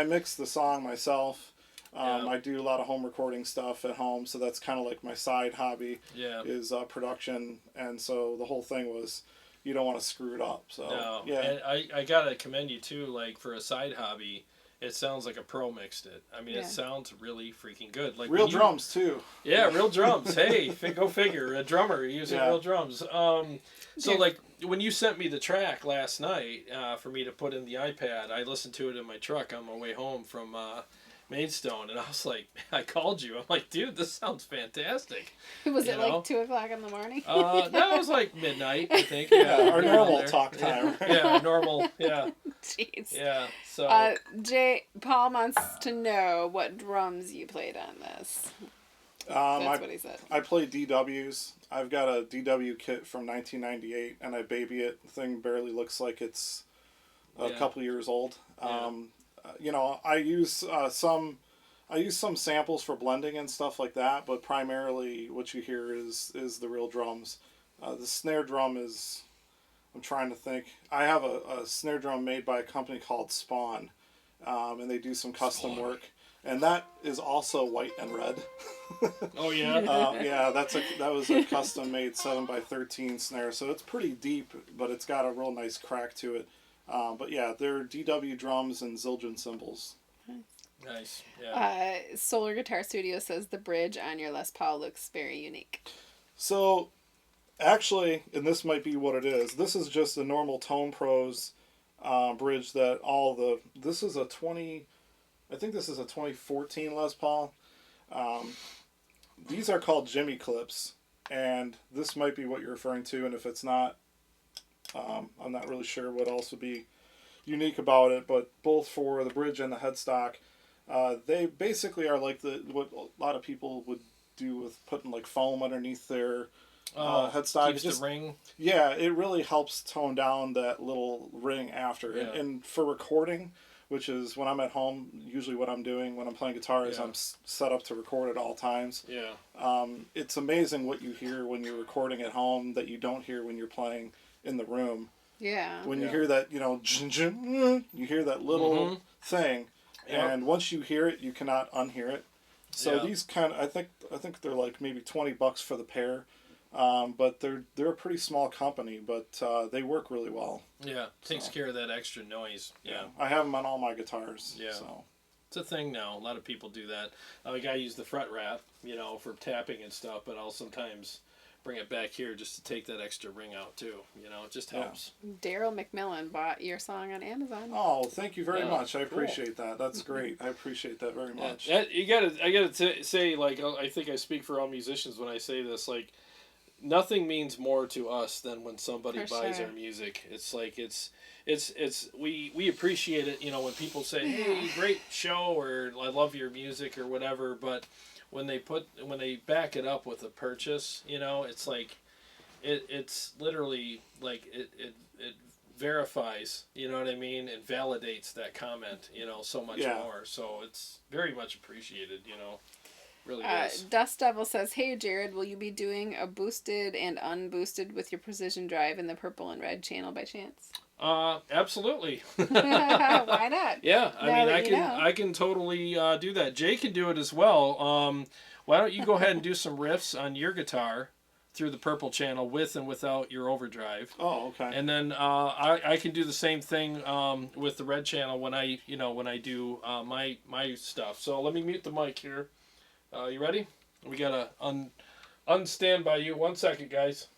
mixed the song myself. I do a lot of home recording stuff at home, so that's kind of like my side hobby is production, and so the whole thing was, you don't want to screw it up. So and I gotta commend you too, like for a side hobby. It sounds like a pro mixed it. I mean, it sounds really freaking good. Like real drums too. Yeah, real drums. Hey, go figure. A drummer using real drums. So like when you sent me the track last night for me to put in the iPad, I listened to it in my truck on my way home from Maidstone, and I was like, I called you. I'm like, dude, this sounds fantastic. Was it like 2 o'clock in the morning? That was like midnight, I think. Yeah, our normal talk time. Yeah, normal. Yeah. Jeez. Yeah. So. Paul wants to know what drums you played on this. That's what he said. I play DWs. I've got a DW kit from 1998, and I baby it. The thing barely looks like it's a couple years old. You know, I use some samples for blending and stuff like that, but primarily what you hear is the real drums. The snare drum is, I'm trying to think. I have a snare drum made by a company called Spawn, and they do some custom work. and that is also white and red. Oh yeah. Yeah, that was a custom made 7x13 snare, so it's pretty deep, but it's got a real nice crack to it. But yeah, they're DW drums and Zildjian cymbals. Nice. Yeah. Solar Guitar Studio says the bridge on your Les Paul looks very unique. So, actually, and this might be what it is. This is just a normal Tone Pros bridge that this is a 2014 Les Paul. These are called Jimmy clips, and this might be what you're referring to, and if it's not, I'm not really sure what else would be unique about it, but both for the bridge and the headstock, they basically are like what a lot of people would do with putting like foam underneath their headstock. Keeps the ring. Yeah, it really helps tone down that little ring after. Yeah. And for recording, which is when I'm at home, usually what I'm doing when I'm playing guitar is I'm set up to record at all times. Yeah. It's amazing what you hear when you're recording at home that you don't hear when you're playing in the room. Yeah. When you hear that, you hear that little thing, and once you hear it, you cannot unhear it. So these I think they're like maybe $20 for the pair, but they're a pretty small company, but they work really well. Yeah, takes care of that extra noise. Yeah. I have them on all my guitars. Yeah. So. It's a thing now. A lot of people do that. Like I use the fret wrap, for tapping and stuff, but I'll sometimes bring it back here just to take that extra ring out too. It just helps. Daryl McMillan bought your song on Amazon. Oh, thank you very much. I appreciate that. That's great. I appreciate that very much. I gotta say, like, I think I speak for all musicians when I say this. Like, nothing means more to us than when somebody buys our music. It's like we appreciate it. When people say, "Hey, great show," or "I love your music," or whatever, but when they back it up with a purchase, it's like it's literally like it verifies, you know what I mean, and validates that comment, so much more. So it's very much appreciated, really is. Dust Devil says, "Hey Jarrod, will you be doing a boosted and unboosted with your precision drive in the purple and red channel by chance?" Absolutely. Why not? Yeah, I can totally do that. Jay can do it as well. Why don't you go ahead and do some riffs on your guitar through the purple channel with and without your overdrive. Oh, okay. And then I can do the same thing with the red channel when I do my stuff. So let me mute the mic here. You ready? We gotta unstand by you. 1 second, guys.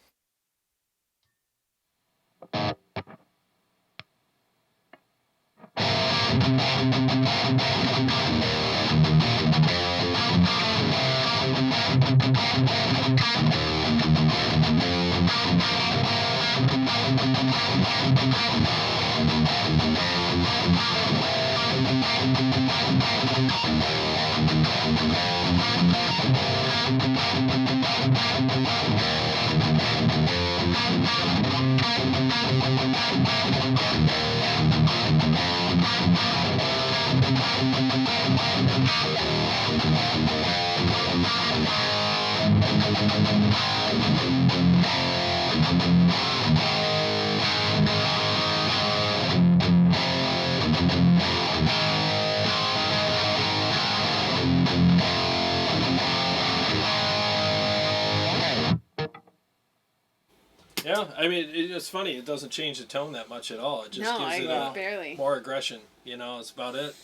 Yeah, I mean, it's funny. It doesn't change the tone that much at all. It just gives it barely. More aggression. It's about it.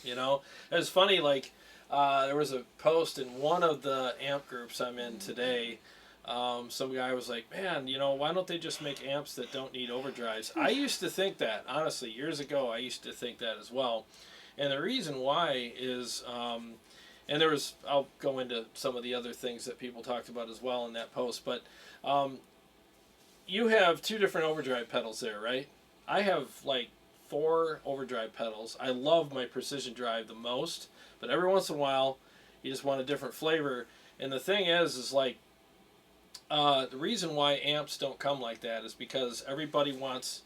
It's funny. Like there was a post in one of the amp groups I'm in today. Some guy was like, "Man, why don't they just make amps that don't need overdrives?" I used to think that, honestly, years ago. I used to think that as well. And the reason why is, and there was, I'll go into some of the other things that people talked about as well in that post, but. You have 2 different overdrive pedals there, right? I have like 4 overdrive pedals. I love my precision drive the most, but every once in a while, you just want a different flavor. And the thing is like, the reason why amps don't come like that is because everybody wants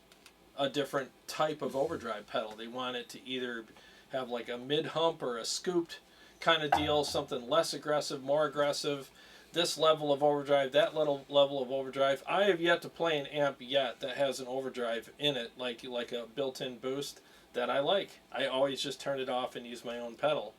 a different type of overdrive pedal. They want it to either have like a mid-hump or a scooped kind of deal, something less aggressive, more aggressive. This level of overdrive, that level of overdrive. I have yet to play an amp yet that has an overdrive in it, like a built-in boost that I like. I always just turn it off and use my own pedal.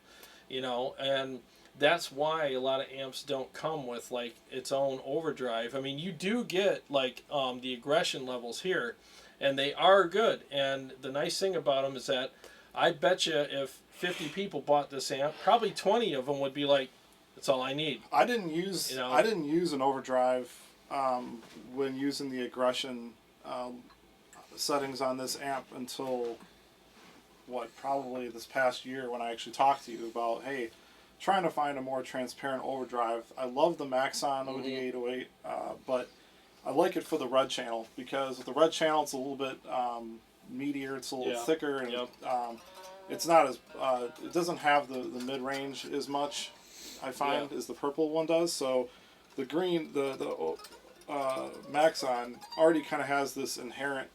you know, and that's why a lot of amps don't come with like its own overdrive. I mean, you do get like the aggression levels here, and they are good. And the nice thing about them is that I bet you if 50 people bought this amp, probably 20 of them would be like, "That's all I need." I didn't use an overdrive when using the aggression settings on this amp until probably this past year when I actually talked to you about, hey, trying to find a more transparent overdrive. I love the Maxon OD808, but I like it for the red channel because with the red channel it's a little bit meatier, it's a little thicker, and it's not as it doesn't have the mid range as much, I find, as the purple one does. So the green, the Maxon already kind of has this inherent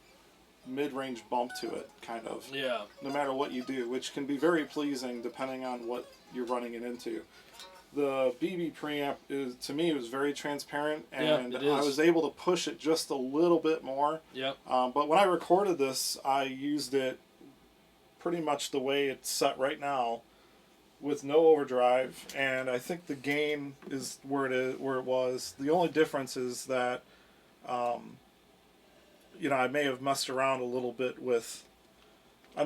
mid-range bump to it, kind of. Yeah. No matter what you do, which can be very pleasing depending on what you're running it into. The BB preamp to me, it was very transparent, and I was able to push it just a little bit more. Yep. But when I recorded this, I used it pretty much the way it's set right now, with no overdrive, and I think the gain is where it was. The only difference is that, you know, I may have messed around a little bit with the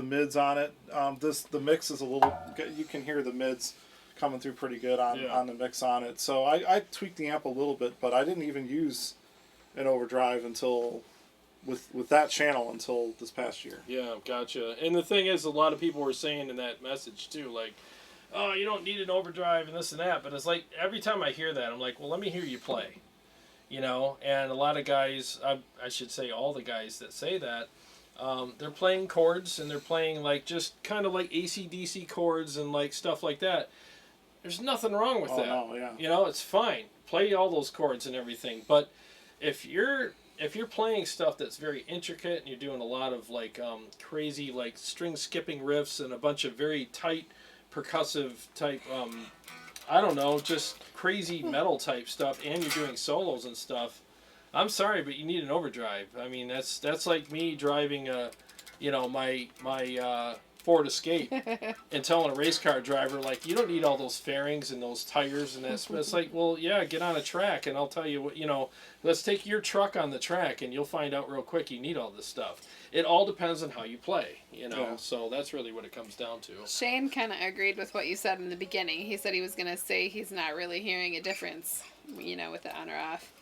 mids on it. The mix is a little, you can hear the mids coming through pretty good on the mix on it. So I tweaked the amp a little bit, but I didn't even use an overdrive until with that channel until this past year. Yeah, gotcha. And the thing is, a lot of people were saying in that message too, like, oh, you don't need an overdrive and this and that. But it's like every time I hear that, I'm like, well, let me hear you play. You know, and a lot of guys, I should say all the guys that say that, they're playing chords and they're playing like just kind of like AC/DC chords and like stuff like that. There's nothing wrong with that. No, yeah. You know, it's fine. Play all those chords and everything. But if you're playing stuff that's very intricate and you're doing a lot of like crazy like string skipping riffs and a bunch of very tight percussive type I don't know, just crazy metal type stuff, and you're doing solos and stuff, I'm sorry, but you need an overdrive. I mean, that's like me driving my Ford Escape and telling a race car driver, like, you don't need all those fairings and those tires and that. It's like, well, yeah, get on a track and I'll tell you what, you know, let's take your truck on the track and you'll find out real quick you need all this stuff. It all depends on how you play, you know, so that's really what it comes down to. Shane kind of agreed with what you said in the beginning. He said he was going to say he's not really hearing a difference, you know, with it on or off.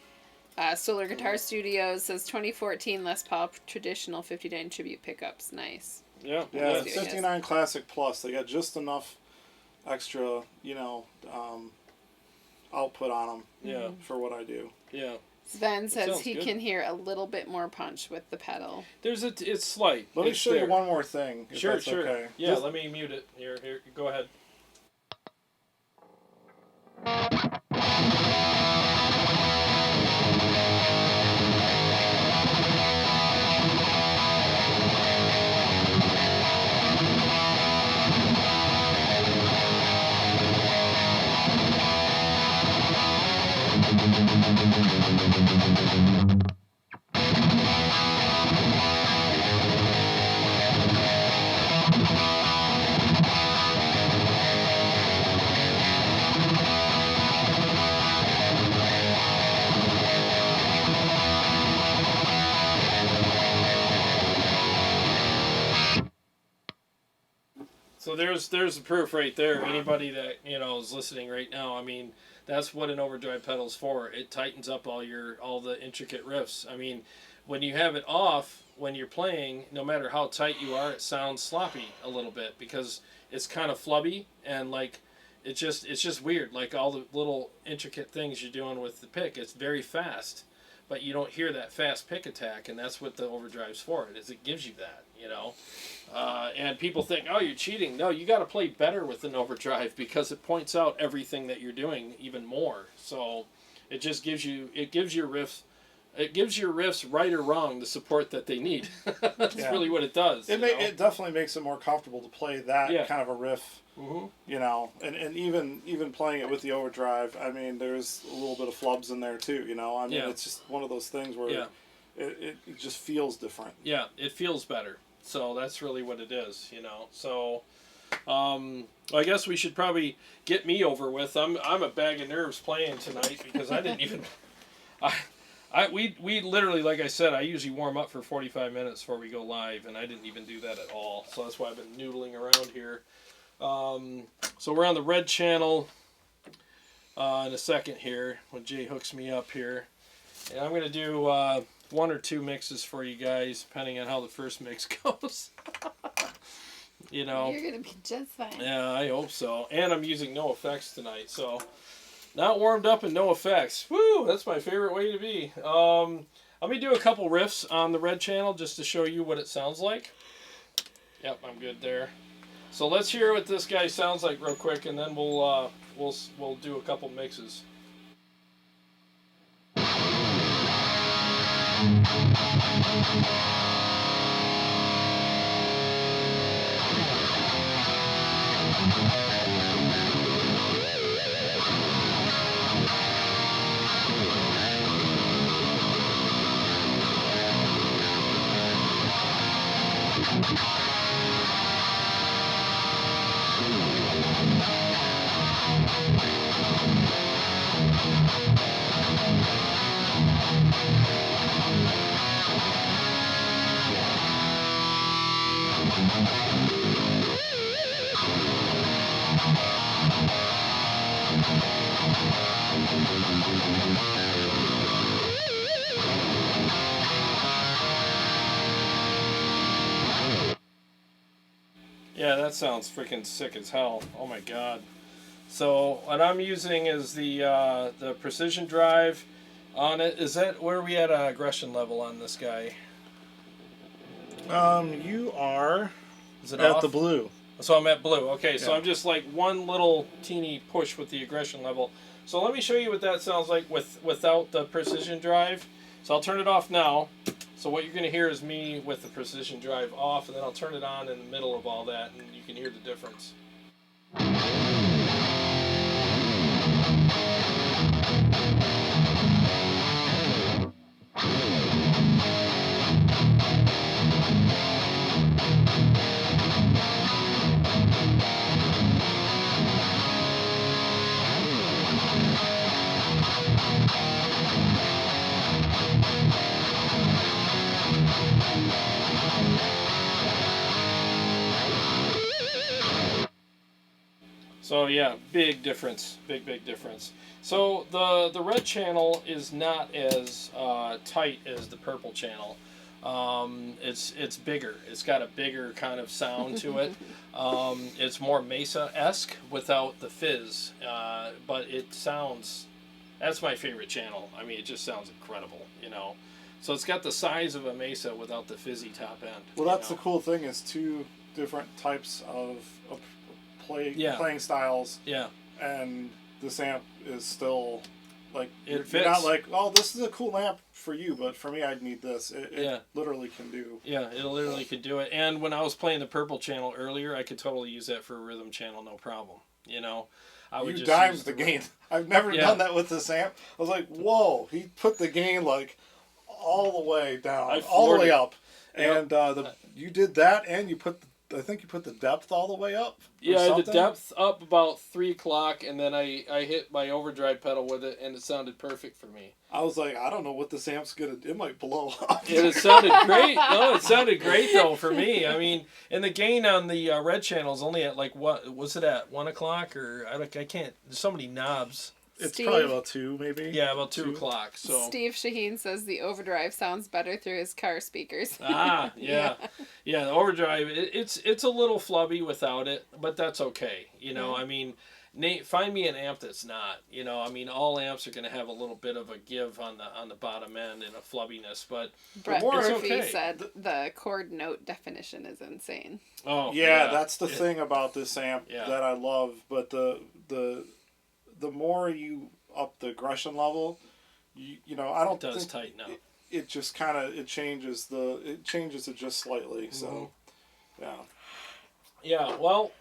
Solar Guitar Studios says 2014 Les Paul traditional 59 tribute pickups. Nice. Yeah, yeah. 59 Classic Plus. They got just enough extra, you know, output on them. Yeah. For what I do. Yeah. Sven says he can hear a little bit more punch with the pedal. It's slight. Let me show you one more thing. If Sure, that's sure. Okay. Yeah, let me mute it. Here, go ahead. So there's the proof right there. Anybody that, you know, is listening right now, I mean, that's what an overdrive pedal's for. It tightens up all the intricate riffs. I mean, when you have it off, when you're playing, no matter how tight you are, it sounds sloppy a little bit because it's kind of flubby and like it's just weird. Like all the little intricate things you're doing with the pick, it's very fast, but you don't hear that fast pick attack, and that's what the overdrive's for. It gives you that, you know. And people think, oh, you're cheating. No, you got to play better with an overdrive because it points out everything that you're doing even more. So it just gives your riffs right or wrong the support that they need. That's really what it does. It definitely makes it more comfortable to play that kind of a riff. Mm-hmm. You know, and even playing it with the overdrive, I mean, there's a little bit of flubs in there too. You know, I mean, it's just one of those things where it just feels different. Yeah, it feels better. So that's really what it is, you know. So, I guess we should probably get me over with. I'm a bag of nerves playing tonight because I didn't even. We literally, like I said, I usually warm up for 45 minutes before we go live, and I didn't even do that at all. So that's why I've been noodling around here. So we're on the red channel in a second here when Jay hooks me up here. And I'm going to do 1 or 2 mixes for you guys, depending on how the first mix goes. You know. You're going to be just fine. Yeah, I hope so. And I'm using no effects tonight, so not warmed up and no effects. Woo, that's my favorite way to be. Let me do a couple riffs on the red channel just to show you what it sounds like. Yep, I'm good there. So let's hear what this guy sounds like real quick, and then we'll do a couple mixes. Yeah, that sounds freaking sick as hell. Oh my god. So what I'm using is the precision drive on it. Is that where we at aggression level on this guy? You are Is it at off? the blue. So I'm at blue. Okay, so Yeah. I'm just like one little teeny push with the aggression level. So let me show you what that sounds like without the precision drive. So I'll turn it off now. So what you're going to hear is me with the precision drive off, and then I'll turn it on in the middle of all that, and you can hear the difference. So yeah, big difference, big difference. So the red channel is not as tight as the purple channel. It's bigger. It's got a bigger kind of sound to it. It's more Mesa-esque without the fizz, but it sounds. That's my favorite channel. I mean, it just sounds incredible, you know. So it's got the size of a Mesa without the fizzy top end. Well, that's the cool thing is 2 different types of playing styles. Yeah. And this amp is still like It you're not fits. like, oh, this is a cool amp for you, but for me, I'd need this. It literally can do. Yeah, it literally could do it. And when I was playing the purple channel earlier, I could totally use that for a rhythm channel, no problem. You know, I would You just dimed use the gain. I've never done that with this amp. I was like, whoa, he put the gain like all the way down, all the way up, Yep. and you did that, and you put. I think you put the depth all the way up. Yeah, the depth up about 3 o'clock, and then I hit my overdrive pedal with it, and it sounded perfect for me. I was like, I don't know what this amp's gonna. It might blow up. It sounded great. No, it sounded great though for me. I mean, and the gain on the red channel is only at like what was it at 1 o'clock or I can't. There's so many knobs. It's Steve? probably about 2, maybe. Yeah, about 2 o'clock. So Steve Shaheen says the overdrive sounds better through his car speakers. yeah. The overdrive. It's a little flubby without it, but that's okay. You know, I mean, Nate, find me an amp that's not. You know, I mean, all amps are going to have a little bit of a give on the bottom end and a flubbiness, but Brett it's Murphy okay. said the chord note definition is insane. Oh Yeah, that's the thing about this amp Yeah. that I love. But the more you up the aggression level, you know, I don't It does think tighten up. it just kind of it changes it just slightly. So Yeah. Well,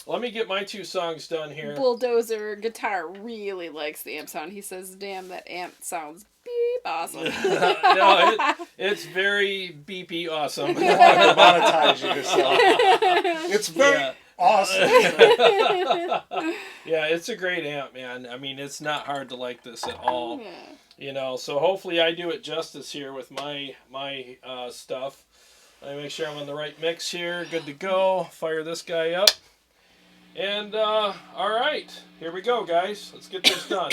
let me get my 2 songs done here. Bulldozer Guitar really likes the amp sound. He says, damn, that amp sounds beep awesome. No, it's very beepy awesome. monetize you. So it's very. Yeah. awesome. Yeah, it's a great amp, man. I mean, it's not hard to like this at all. Yeah. You know, so hopefully I do it justice here with my stuff. Let me make sure I'm on the right mix here. Good to go. Fire this guy up. And, all right. Here we go, guys. Let's get this done.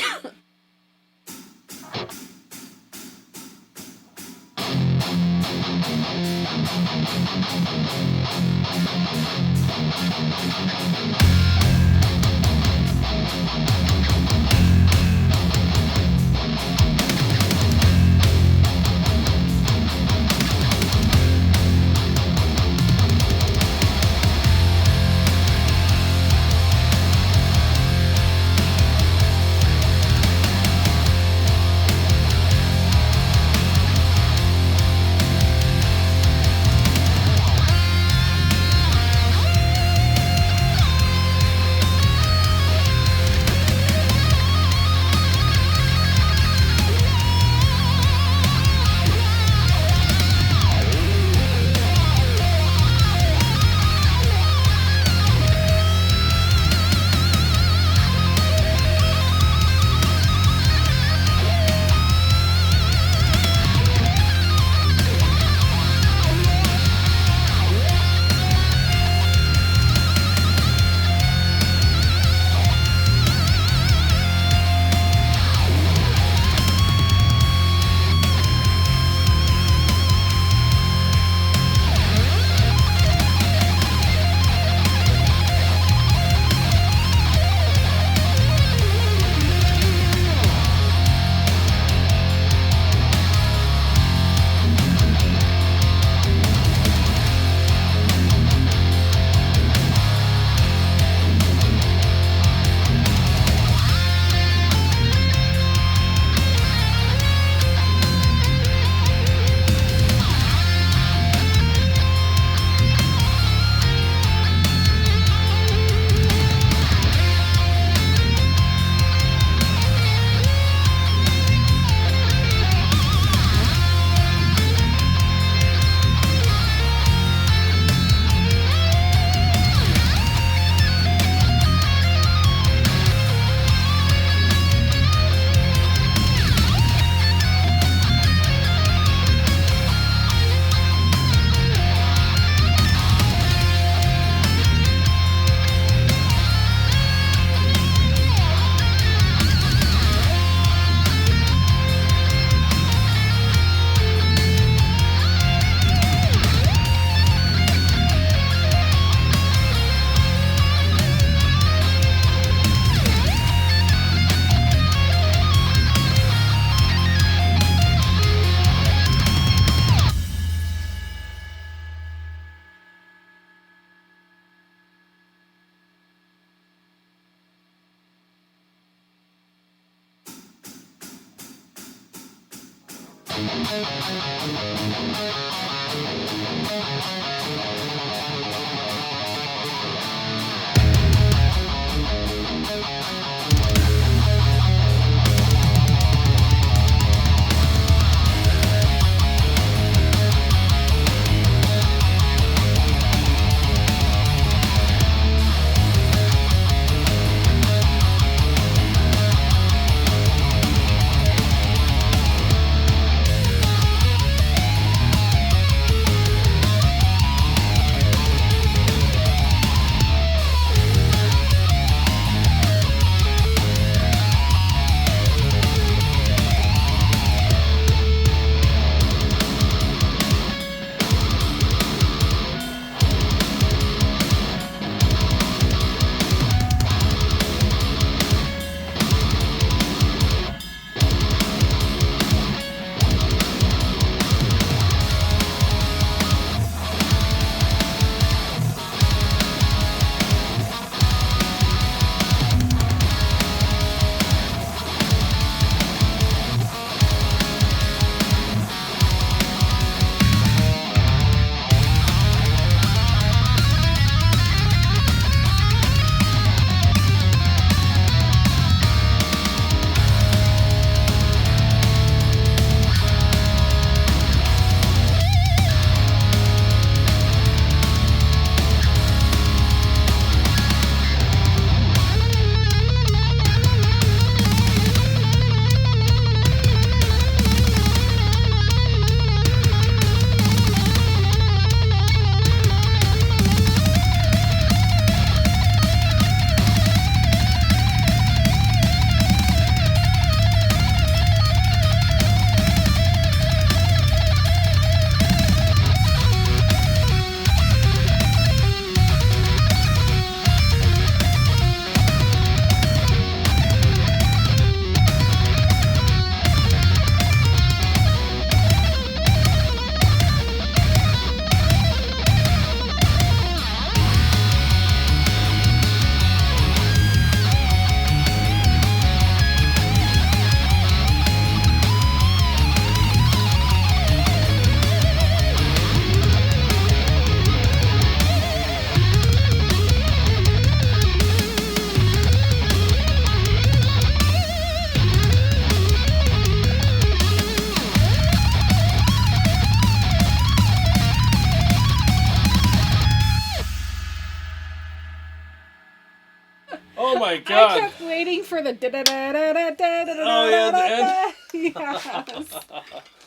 God. I kept waiting for the Oh, yeah, the end. Yes.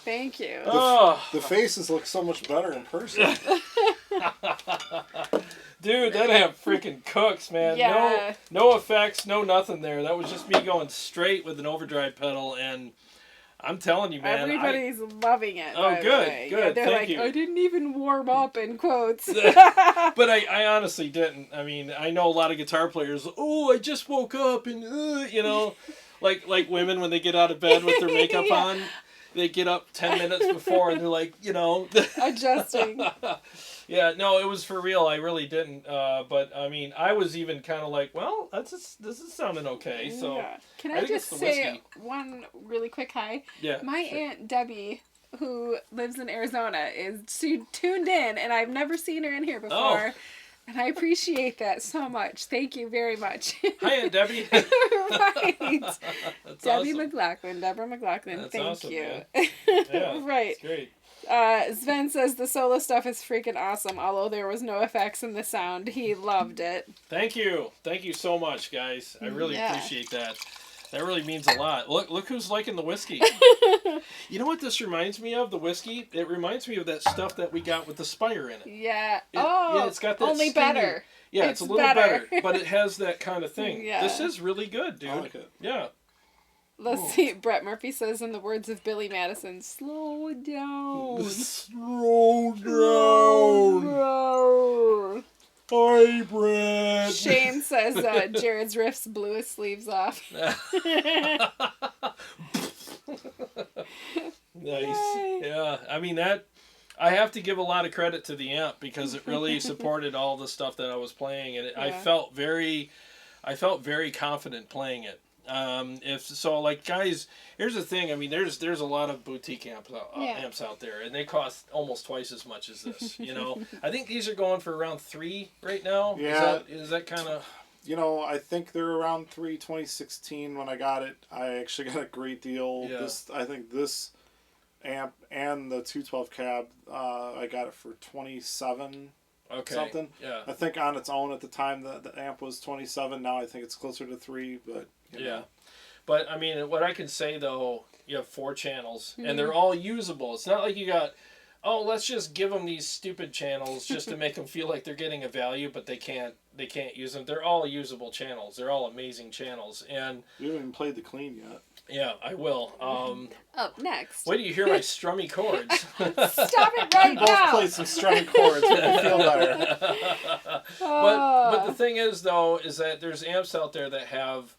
Thank you. Oh. The faces look so much better in person. Dude, that amp freaking cooks, man. Yeah. No effects, no nothing there. That was just me going straight with an overdrive pedal, and I'm telling you, man. Everybody's loving it. Oh, by good, the way. good. Yeah, they're Thank like, you. I didn't even warm up in quotes. But I honestly didn't. I mean, I know a lot of guitar players. Oh, I just woke up, and you know, like women when they get out of bed with their makeup Yeah. on, they get up 10 minutes before, and they're like, you know, Adjusting. Yeah, no, it was for real. I really didn't. But I mean, I was even kind of like, well, this is sounding okay. So Yeah. Can I I think just it's the say whiskey. one really quick hi? Yeah. My Aunt Debbie, who lives in Arizona, is tuned in, and I've never seen her in here before. Oh. And I appreciate that so much. Thank you very much. Hi, Aunt Debbie. Right. That's Debbie awesome. McLaughlin, Deborah McLaughlin. That's Thank awesome, you. man. Yeah, Right. it's great. Sven says the solo stuff is freaking awesome, although there was no effects in the sound. He loved it. Thank you so much, guys. I really Yeah. appreciate that. That really means a lot. Look who's liking the whiskey. You know what this reminds me of? The whiskey. It reminds me of that stuff that we got with the Spire in it. Yeah. Yeah, it's got that only stinging- better. Yeah, it's a little better, but it has that kind of thing. Yeah. This is really good, dude. I like it. Yeah. Let's see. Brett Murphy says, in the words of Billy Madison, slow down. Slow down. Hi, Brad. Shane says Jarrod's riffs blew his sleeves off. Nice. Yay. Yeah. I mean, that I have to give a lot of credit to the amp because it really supported all the stuff that I was playing, and I Yeah. felt very confident playing it. If so, like, guys, here's the thing. I mean, there's a lot of boutique amps out there, and they cost almost twice as much as this. You know, I think these are going for around $3 right now. Yeah. Is that kind of? You know, I think they're around 2016 when I got it. I actually got a great deal. Yeah. I think this amp and the 212 cab, I got it for 27 Okay. something. Yeah. I think on its own at the time the amp was 27. Now I think it's closer to 3, but you know. Yeah. But I mean, what I can say though, you have 4 channels, Mm-hmm. and they're all usable. It's not like you got, oh, let's just give them these stupid channels just to make them feel like they're getting a value, but they can't use them. They're all usable channels. They're all amazing channels, and You haven't even played the clean yet. yeah, I will. Up next. Wait till you hear my strummy chords. Stop it right Both now. played some strumming chords. Make me feel better. But the thing is though, is that there's amps out there that have,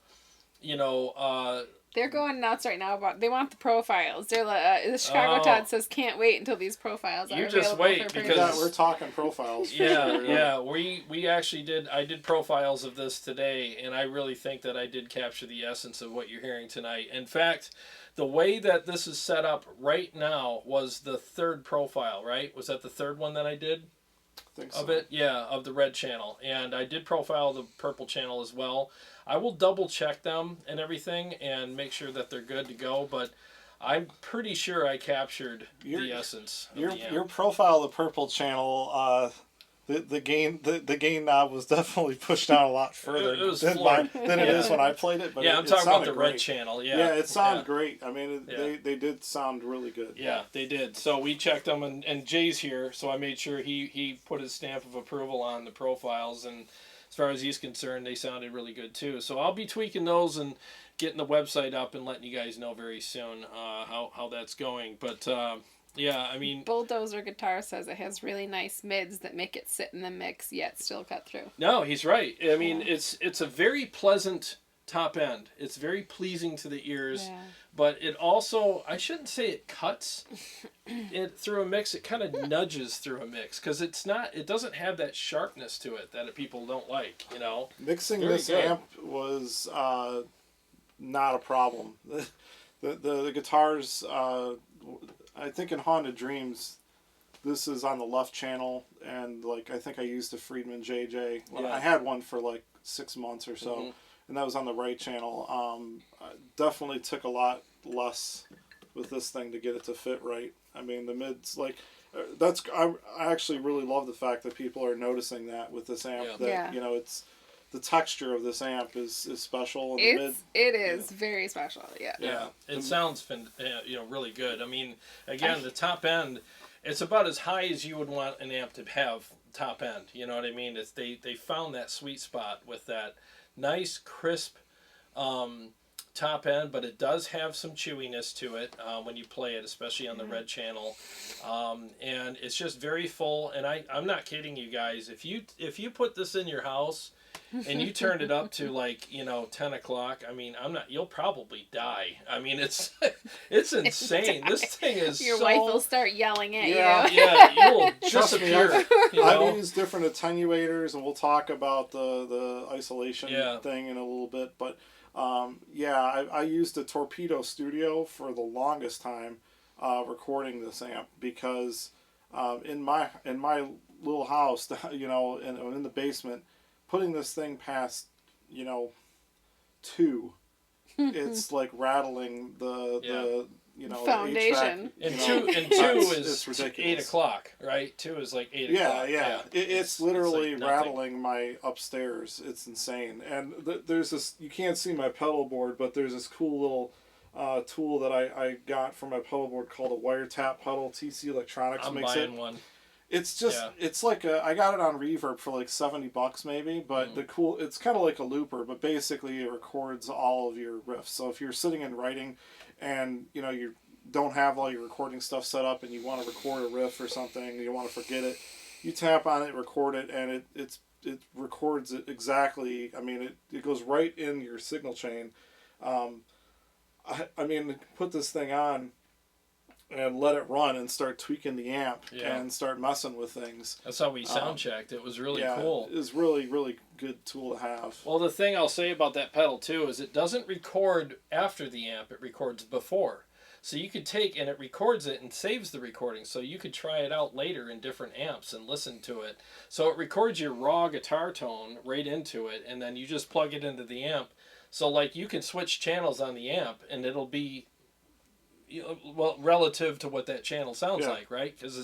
you know, They're going nuts right now about they want the profiles. They're like the Chicago Oh. Todd says can't wait until these profiles are You just available wait, for because- purchase. We're talking profiles. yeah. We actually I did profiles of this today, and I really think that I did capture the essence of what you're hearing tonight. In fact, the way that this is set up right now was the 3rd profile, right? Was that the 3rd one that I did I think of so. it? Yeah, of the red channel. And I did profile the purple channel as well. I will double check them and everything and make sure that they're good to go, but I'm pretty sure I captured the essence of the amp. Your profile of the purple channel, the gain knob was definitely pushed down a lot further It was than floored. it is when I played it. But Yeah, it I'm talking about sounded the red great. channel. Yeah, Yeah, it sounded great. I mean, Yeah. they did sound really good. Yeah, they did. So we checked them, and Jay's here, so I made sure he put his stamp of approval on the profiles, and as far as he's concerned, they sounded really good too. So I'll be tweaking those and getting the website up and letting you guys know very soon how that's going. But yeah, I mean, Bulldozer Guitar says it has really nice mids that make it sit in the mix yet still cut through. no, he's right. I mean, it's a very pleasant top end. It's very pleasing to the ears. Yeah. But it also, I shouldn't say it cuts it through a mix. It kind of nudges through a mix because it doesn't have that sharpness to it that people don't like, you know. Mixing Very this good. amp was not a problem. The guitars, I think in Haunted Dreams, this is on the left channel, and like I think I used a Friedman JJ. Well, Yeah. I had one for like 6 months or so, Mhm. and that was on the right channel. I definitely took a lot less with this thing to get it to fit right. I mean, the mids, like, I actually really love the fact that people are noticing that with this amp. Yeah. That Yeah. you know, it's the texture of this amp is special. And it is very special. Yeah. Yeah. It sounds really good. I mean, again, the top end, it's about as high as you would want an amp to have top end. You know what I mean? It's they found that sweet spot with that nice crisp top end, but it does have some chewiness to it when you play it, especially on the red channel, and it's just very full. And I'm not kidding you guys. If you put this in your house and you turned it up to 10 o'clock, I mean, you'll probably die. I mean, it's insane. This thing is your wife will start yelling at you. Yeah, you will disappear. I've used different attenuators, and we'll talk about the isolation thing in a little bit, but I used a Torpedo Studio for the longest time recording this amp, because in my little house, in the basement, putting this thing past 2, it's like rattling the foundation. The And HVAC, two is it's ridiculous. 8 o'clock, right? 2 is like 8 o'clock. Yeah. It's literally like rattling my upstairs. It's insane. And there's this, you can't see my pedal board, but there's this cool little tool that I got for my pedal board called a wiretap pedal. TC Electronics makes it. I'm buying one. It's just, it's like I got it on Reverb for like $70 maybe, but it's kind of like a looper, but basically it records all of your riffs. So if you're sitting and writing and, you don't have all your recording stuff set up and you want to record a riff or something, and you want to forget it, you tap on it, record it, and it records it exactly. I mean, it goes right in your signal chain. I mean, put this thing on and let it run and start tweaking the amp and start messing with things. That's how we sound checked. It was really cool. It was really, really good tool to have. Well, the thing I'll say about that pedal too is it doesn't record after the amp, it records before. So you could take, and it records it and saves the recording, so you could try it out later in different amps and listen to it. So it records your raw guitar tone right into it, and then you just plug it into the amp. So you can switch channels on the amp, and it'll be relative to what that channel sounds like, right? Because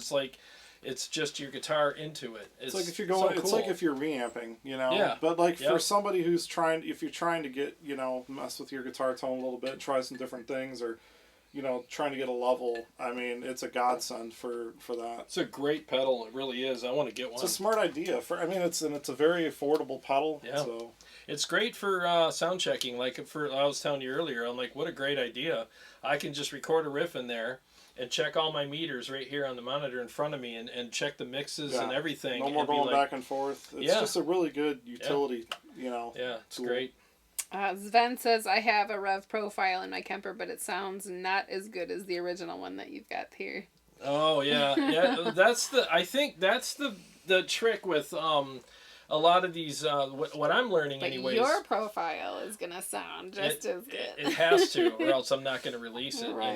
it's just your guitar into it. It's like if you're going, it's like if you're reamping, Yeah. But for somebody who's if you're trying to get, mess with your guitar tone a little bit, try some different things, or trying to get a level, I mean, it's a godsend for that. It's a great pedal. It really is. I want to get one. It's a smart idea. It's a very affordable pedal. Yeah. So. It's great for sound checking. I was telling you earlier, I'm like, what a great idea. I can just record a riff in there and check all my meters right here on the monitor in front of me and check the mixes and everything. No more going back and forth. It's just a really good utility, Yeah, it's tool. great. Sven says, I have a Revv profile in my Kemper, but it sounds not as good as the original one that you've got here. Oh, yeah. I think that's the trick with a lot of these, what I'm learning but anyways. Your profile is going to sound just as good. It has to, or else I'm not going to release it, Right.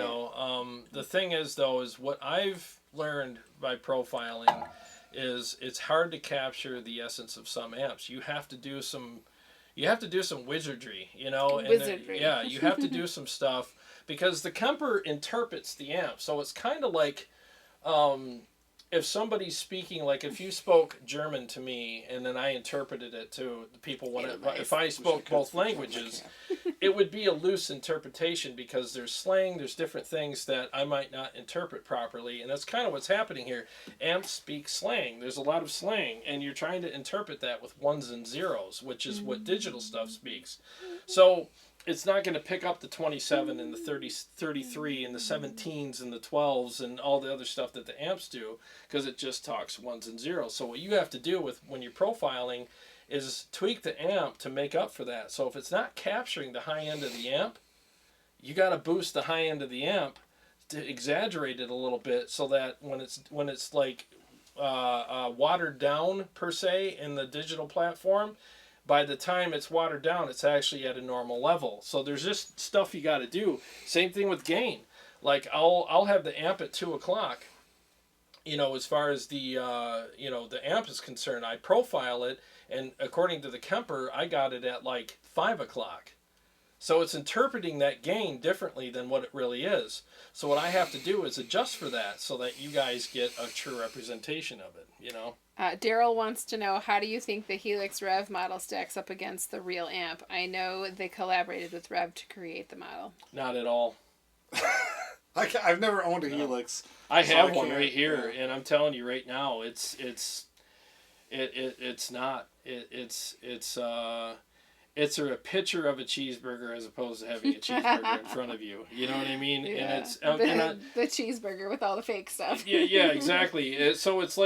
The thing is, though, is what I've learned by profiling is it's hard to capture the essence of some amps. You have to do some wizardry, Wizardry. You have to do some stuff, because the Kemper interprets the amp. So it's kind of like, if somebody's speaking, if you spoke German to me and then I interpreted it to the people, if I spoke both languages, it would be a loose interpretation, because there's slang, there's different things that I might not interpret properly, and that's kind of what's happening here. Amps speak slang. There's a lot of slang, and you're trying to interpret that with ones and zeros, which is what digital stuff speaks. So it's not going to pick up the 27 and the 30, 33 and the 17s and the 12s and all the other stuff that the amps do, because it just talks ones and zeros. So what you have to do when you're profiling is tweak the amp to make up for that. So if it's not capturing the high end of the amp, you got to boost the high end of the amp to exaggerate it a little bit, so that when it's watered down per se in the digital platform, by the time it's watered down, it's actually at a normal level. So there's just stuff you got to do. Same thing with gain. I'll have the amp at 2 o'clock. As far as the the amp is concerned, I profile it, and according to the Kemper, I got it at 5 o'clock. So it's interpreting that gain differently than what it really is. So what I have to do is adjust for that so that you guys get a true representation of it, you know? Daryl wants to know, how do you think the Helix Revv model stacks up against the real amp? I know they collaborated with Revv to create the model. Not at all. I've never owned a Helix. I so have I one can't- right here, yeah. and I'm telling you right now, it's not. It's a picture of a cheeseburger as opposed to having a cheeseburger in front of you. You know what I mean? Yeah. And it's the cheeseburger with all the fake stuff. yeah, exactly. So it's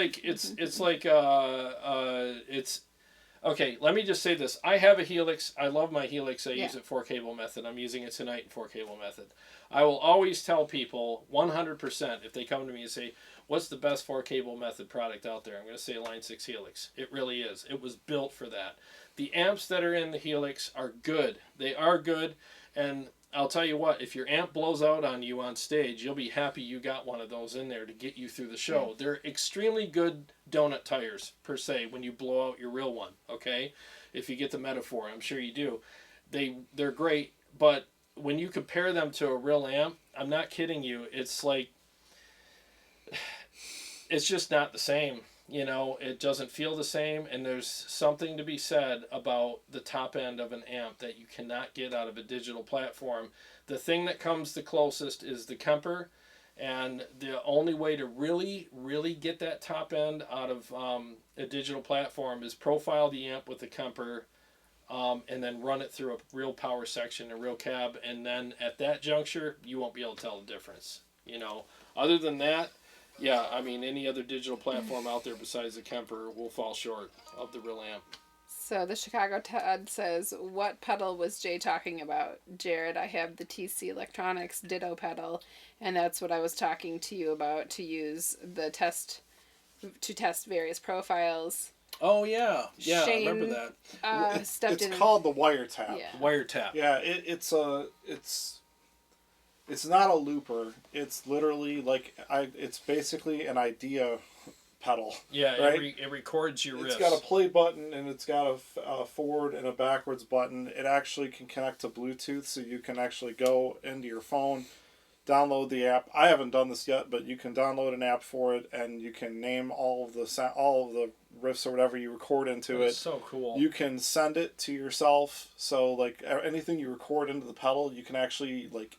okay. Let me just say this: I have a Helix. I love my Helix. I use it 4-cable method. I'm using it tonight in 4-cable method. I will always tell people 100% if they come to me and say, "What's the best 4-cable method product out there?" I'm going to say Line 6 Helix. It really is. It was built for that. The amps that are in the Helix are good. They are good, and I'll tell you what, if your amp blows out on you on stage, you'll be happy you got one of those in there to get you through the show. Yeah. They're extremely good donut tires, per se, when you blow out your real one, okay? If you get the metaphor, I'm sure you do. They're great, but when you compare them to a real amp, I'm not kidding you, it's like, it's just not the same. You know, it doesn't feel the same, and there's something to be said about the top end of an amp that you cannot get out of a digital platform. The thing that comes the closest is the Kemper, and the only way to really, really get that top end out of a digital platform is profile the amp with the Kemper, and then run it through a real power section, a real cab, and then at that juncture, you won't be able to tell the difference. You know, other than that, yeah, I mean, any other digital platform out there besides the Kemper will fall short of the real amp. So the Chicago Todd says, what pedal was Jay talking about? Jarrod, I have the TC Electronics Ditto pedal, and that's what I was talking to you about, to use to test various profiles. Oh, yeah. Yeah, Shane, I remember that. It's called the Wiretap. Yeah. Wiretap. Yeah, it's not a looper. It's literally it's basically an idea pedal. Yeah, right? It records your riffs. It's got a play button, and it's got a forward and a backwards button. It actually can connect to Bluetooth, so you can actually go into your phone, download the app. I haven't done this yet, but you can download an app for it, and you can name all of the riffs or whatever you record into it. It's so cool. You can send it to yourself, so like anything you record into the pedal, you can actually like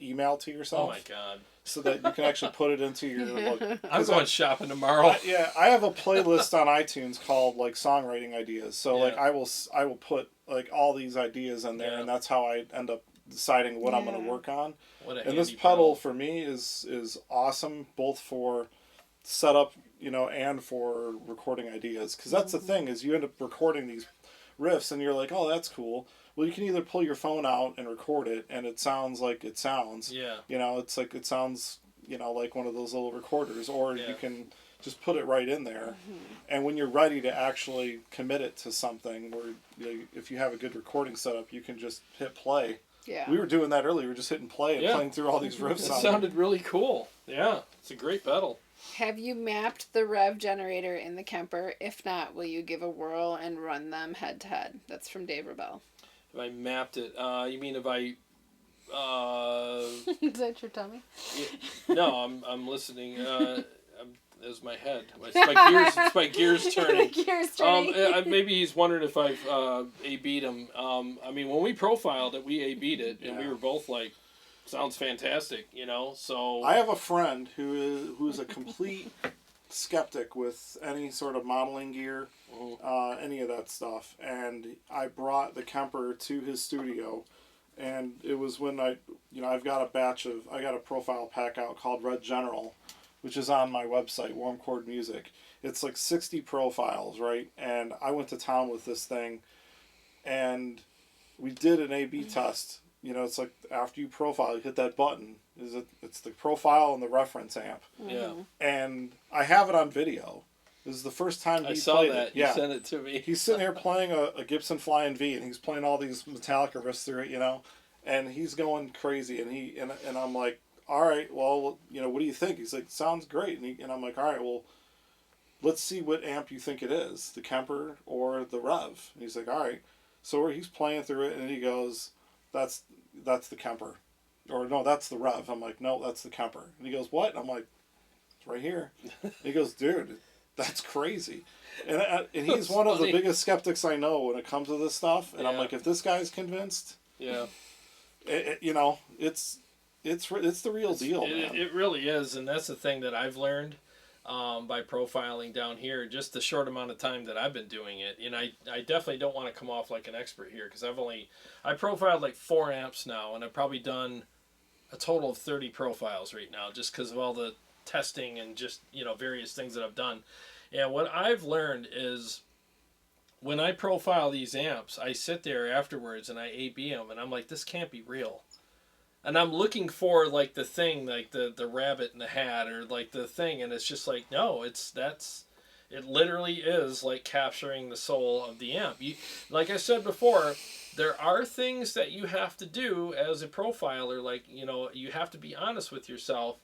email to yourself. Oh my god! So that you can actually put it into your. I'm going shopping tomorrow. I have a playlist on iTunes called like songwriting ideas. So like I will put like all these ideas in there, and that's how I end up deciding what I'm going to work on. And this pedal for me is awesome, both for setup, and for recording ideas. Because that's the thing, is you end up recording these riffs, and you're like, oh, that's cool. Well, you can either pull your phone out and record it, and it sounds like it sounds. Yeah. It's like it sounds, like one of those little recorders, or you can just put it right in there. Mm-hmm. And when you're ready to actually commit it to something, where if you have a good recording setup, you can just hit play. Yeah. We were doing that earlier. We were just hitting play and playing through all these riffs. It sounded really cool. Yeah, it's a great pedal. Have you mapped the Revv Generator in the Kemper? If not, will you give a whirl and run them head to head? That's from Dave Rebell. If I mapped it, you mean if I? Is that your tummy? Yeah, no, I'm listening. There's my head. It's my gears turning. Gears turning. Maybe he's wondering if I've A-B'd him. I mean, when we profiled it, we A-B'd it, and we were both like, sounds fantastic, so... I have a friend who's a complete skeptic with any sort of modeling gear, any of that stuff, and I brought the Kemper to his studio, and it was when I've got a profile pack out called Revv General, which is on my website, Warm Chord Music. It's like 60 profiles, right? And I went to town with this thing, and we did an A/B test. It's like after you profile, you hit that button. It's the profile and the reference amp. Yeah. And I have it on video. This is the first time he played it. You sent it to me. He's sitting here playing a Gibson Flying V, and he's playing all these Metallica riffs through it, and he's going crazy. And I'm like, all right, well, what do you think? He's like, sounds great. And I'm like, all right, well, let's see what amp you think it is, the Kemper or the Revv. And he's like, all right. So he's playing through it, and he goes, that's the Kemper. Or, no, that's the Revv. I'm like, no, that's the Kemper. And he goes, what? And I'm like, it's right here. And he goes, dude, that's crazy. And he's one of the biggest skeptics I know when it comes to this stuff. And I'm like, if this guy's convinced, you know, it's the real deal, man. It really is, and that's the thing that I've learned by profiling down here, just the short amount of time that I've been doing it. And I definitely don't want to come off like an expert here, because I profiled like 4 amps now, and I've probably done a total of 30 profiles right now, just because of all the testing and just, you know, various things that I've done. And what I've learned is, when I profile these amps, I sit there afterwards and I A/B them, and I'm like, this can't be real. And I'm looking for like the thing, like the rabbit in the hat, or like the thing, and it's just like, no, it literally is like capturing the soul of the amp. Like I said before, there are things that you have to do as a profiler, like, you know, you have to be honest with yourself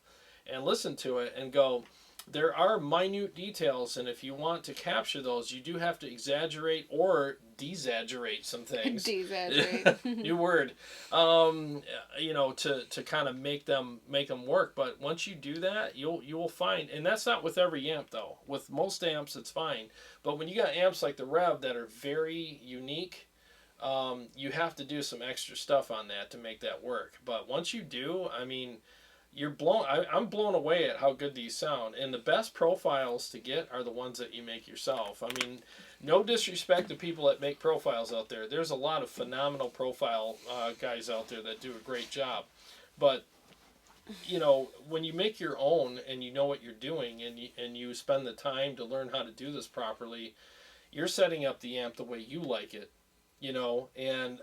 and listen to it and go, there are minute details, and if you want to capture those, you do have to exaggerate or de-exaggerate some things. De-exaggerate. New word. You know, to kind of make them work. But once you do that, you will find, and that's not with every amp though. With most amps, it's fine. But when you got amps like the Revv that are very unique, you have to do some extra stuff on that to make that work. But once you do, I mean, I'm blown away at how good these sound. And the best profiles to get are the ones that you make yourself. I mean, no disrespect to people that make profiles out there. There's a lot of phenomenal profile guys out there that do a great job. But, you know, when you make your own and you know what you're doing, and you spend the time to learn how to do this properly, you're setting up the amp the way you like it, you know, and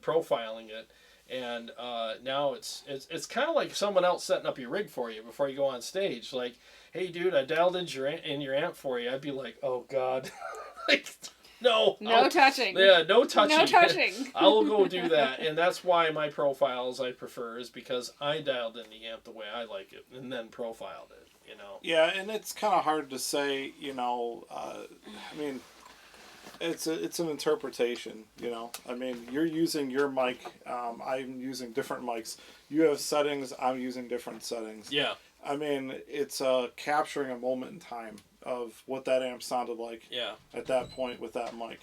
profiling it. And now it's kind of like someone else setting up your rig for you before you go on stage. Like, hey, dude, I dialed in your amp for you. I'd be like, oh, God. Like, no. No touching. Yeah, no touching. No touching. I'll go do that. And that's why my profiles I prefer, is because I dialed in the amp the way I like it and then profiled it, you know. Yeah, and it's kind of hard to say, you know, I mean, it's an interpretation, you know. I mean, you're using your mic, I'm using different mics. You have settings, I'm using different settings. Yeah. I mean, it's capturing a moment in time of what that amp sounded like at that point with that mic.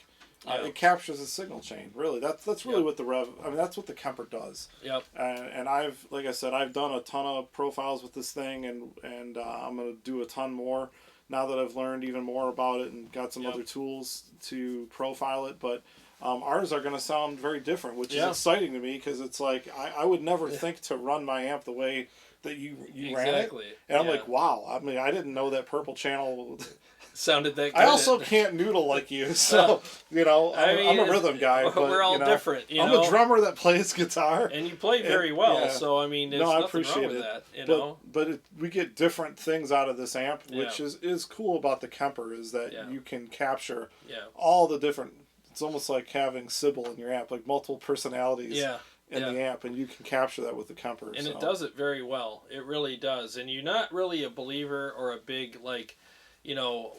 It captures a signal chain, really. That's really what the Revv, I mean, that's what the Kemper does. Yep. And I've, like I said, I've done a ton of profiles with this thing, and I'm going to do a ton more now that I've learned even more about it and got some other tools to profile it. But ours are going to sound very different, which is exciting to me, because it's like I would never think to run my amp the way that you ran it. And I'm like, wow. I mean, I didn't know that purple channel sounded that good. I also can't noodle like you, so, you know, I'm a rhythm guy. But, we're all different, you know? I'm a drummer that plays guitar. And you play very well, so, I mean, there's nothing wrong with that, you know? But we get different things out of this amp, which is cool about the Kemper, is that you can capture all the different, it's almost like having Sybil in your amp, like multiple personalities. In the amp, and you can capture that with the Kemper. And it does it very well. It really does. And you're not really a believer or a big, like, you know,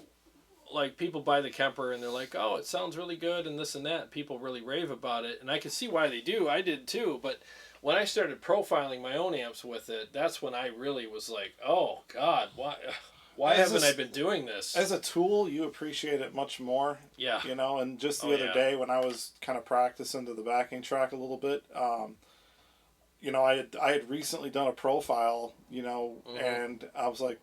like people buy the Kemper and they're like, oh, it sounds really good and this and that. People really rave about it. And I can see why they do. I did too. But when I started profiling my own amps with it, that's when I really was like, oh, God, why haven't I been doing this? As a tool, you appreciate it much more. Yeah. You know, and just the other day when I was kind of practicing to the backing track a little bit, you know, I had recently done a profile, you know, and I was like,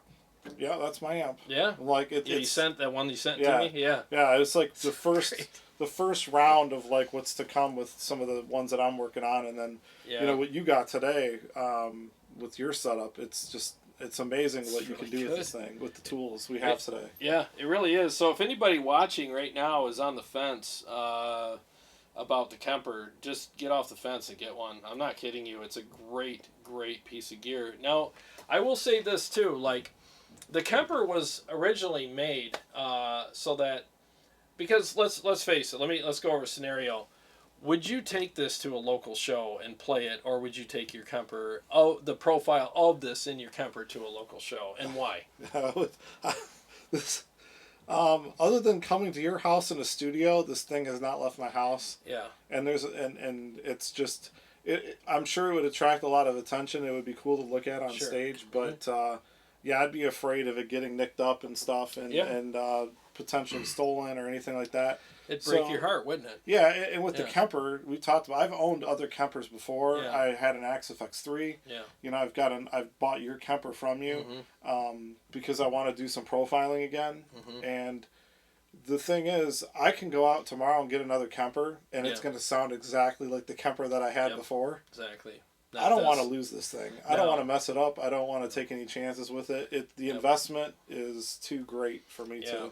yeah, that's my amp. Yeah. Like you sent that one you sent to me? Yeah. Yeah, it was like the first round of like what's to come with some of the ones that I'm working on, and then you know what you got today with your setup. It's amazing what you can do with this thing, with the tools we have today. Yeah, it really is. So if anybody watching right now is on the fence about the Kemper, just get off the fence and get one. I'm not kidding you. It's a great, great piece of gear. Now, I will say this too, like, the Kemper was originally made so that, because let's face it, let's go over a scenario. Would you take this to a local show and play it, or would you take your Kemper, the profile of this in your Kemper to a local show, and why? Other than coming to your house in a studio, this thing has not left my house. Yeah. And and it's just, I'm sure it would attract a lot of attention. It would be cool to look at on stage, but yeah, I'd be afraid of it getting nicked up and stuff, and potentially stolen or anything like that. It'd break your heart, wouldn't it? Yeah, and with the Kemper, we talked about. I've owned other Kempers before. Yeah. I had an XFX3. Yeah. You know, I've bought your Kemper from you, because I want to do some profiling again. And the thing is, I can go out tomorrow and get another Kemper, and it's going to sound exactly like the Kemper that I had before. Exactly. I don't want to lose this thing. I don't want to mess it up. I don't want to take any chances with it. The investment is too great for me to.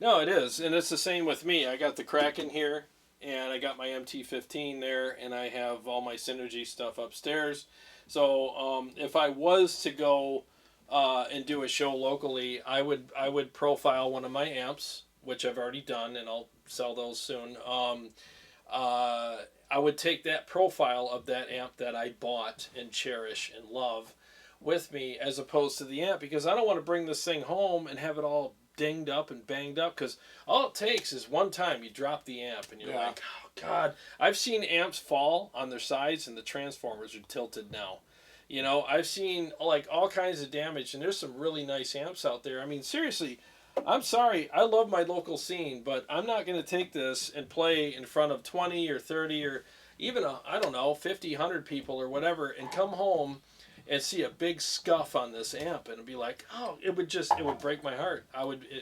No, it is, and it's the same with me. I got the Kraken here, and I got my MT-15 there, and I have all my Synergy stuff upstairs. So if I was to go and do a show locally, I would profile one of my amps, which I've already done, and I'll sell those soon. I would take that profile of that amp that I bought and cherish and love with me, as opposed to the amp, because I don't want to bring this thing home and have it all dinged up and banged up, because all it takes is one time you drop the amp and you're like, oh God. I've seen amps fall on their sides and the transformers are tilted now. You know, I've seen like all kinds of damage, and there's some really nice amps out there. I mean, seriously, I'm sorry, I love my local scene, but I'm not going to take this and play in front of 20 or 30 or even, I don't know, 50, 100 people or whatever, and come home and see a big scuff on this amp and be like, oh, it would break my heart.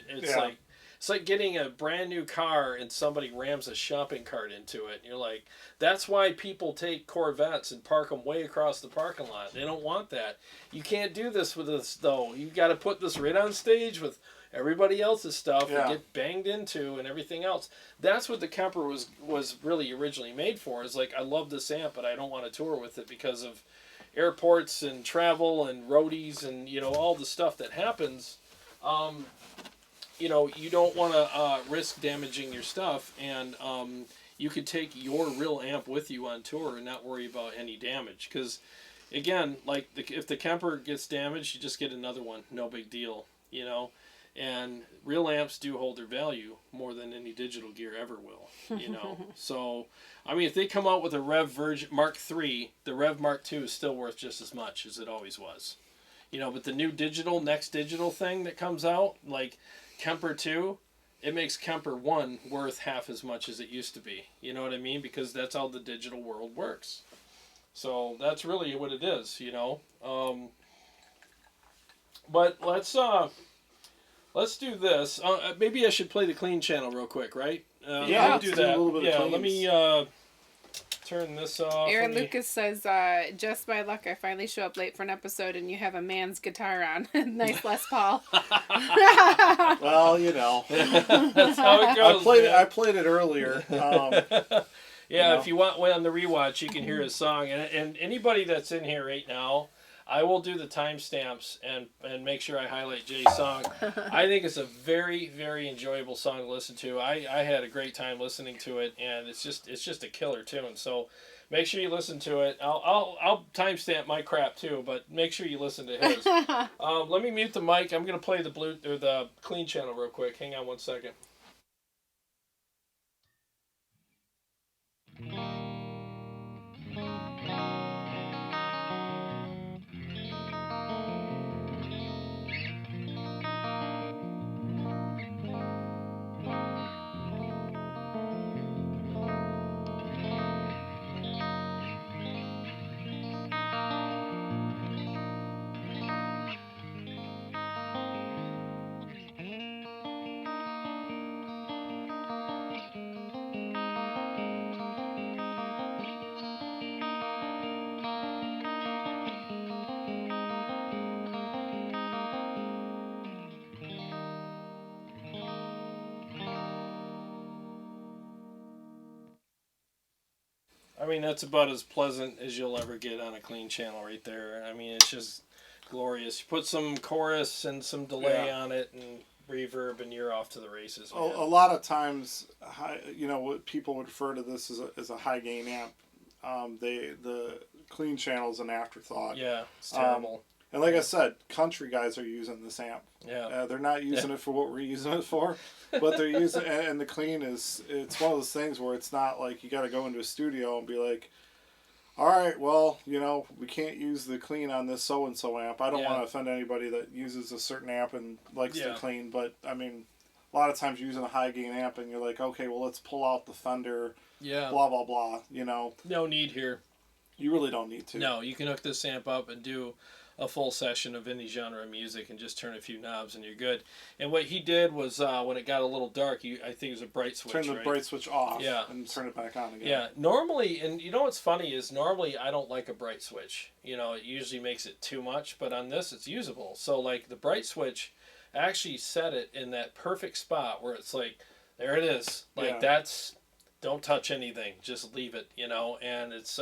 It's like getting a brand new car and somebody rams a shopping cart into it. And you're like, that's why people take Corvettes and park them way across the parking lot. They don't want that. You can't do this with this, though. You got to put this right on stage with everybody else's stuff and get banged into and everything else. That's what the Kemper was really originally made for. Is like, I love this amp, but I don't want to tour with it because of airports and travel and roadies and, you know, all the stuff that happens. You know, you don't want to risk damaging your stuff, and you could take your real amp with you on tour and not worry about any damage. Because, again, like if the Kemper gets damaged, you just get another one. No big deal, you know. And real amps do hold their value more than any digital gear ever will, you know. So, I mean, if they come out with a Revv Mark III, the Revv Mark II is still worth just as much as it always was. You know, but the new next digital thing that comes out, like Kemper 2, it makes Kemper 1 worth half as much as it used to be. You know what I mean? Because that's how the digital world works. So that's really what it is, you know. But let's do this. Maybe I should play the clean channel real quick, right? Let's do that. Let me turn this off. Aaron Lucas says, just by luck, I finally show up late for an episode and you have a man's guitar on. Nice Les Paul. Well, you know. That's how it goes. I played it earlier. Yeah, if you want one on the rewatch, you can hear his song. And anybody that's in here right now, I will do the timestamps and make sure I highlight Jay's song. I think it's a very, very enjoyable song to listen to. I had a great time listening to it, and it's just a killer tune. So make sure you listen to it. I'll timestamp my crap too, but make sure you listen to his. Let me mute the mic. I'm gonna play the clean channel real quick. Hang on 1 second. I mean, that's about as pleasant as you'll ever get on a clean channel right there. I mean, it's just glorious. You put some chorus and some delay on it and reverb, and you're off to the races. Man. A lot of times, you know, what people would refer to this as a high gain amp. The clean channel is an afterthought. Yeah, it's terrible. And like I said, country guys are using this amp. Yeah. They're not using it for what we're using it for, but they're using it, and the clean it's one of those things where it's not like you got to go into a studio and be like, all right, well, we can't use the clean on this so-and-so amp. I don't want to offend anybody that uses a certain amp and likes the clean, but, I mean, a lot of times you're using a high-gain amp and you're like, okay, well, let's pull out the Fender, blah, blah, blah, No need here. You really don't need to. No, you can hook this amp up and do a full session of any genre of music and just turn a few knobs and you're good. And what he did was when it got a little dark, I think it was a bright switch. Turn the bright switch off and turn it back on again. Yeah, normally, and what's funny is normally I don't like a bright switch. It usually makes it too much, but on this it's usable. So like the bright switch actually set it in that perfect spot where it's like, there it is. Like that's, don't touch anything, just leave it, and it's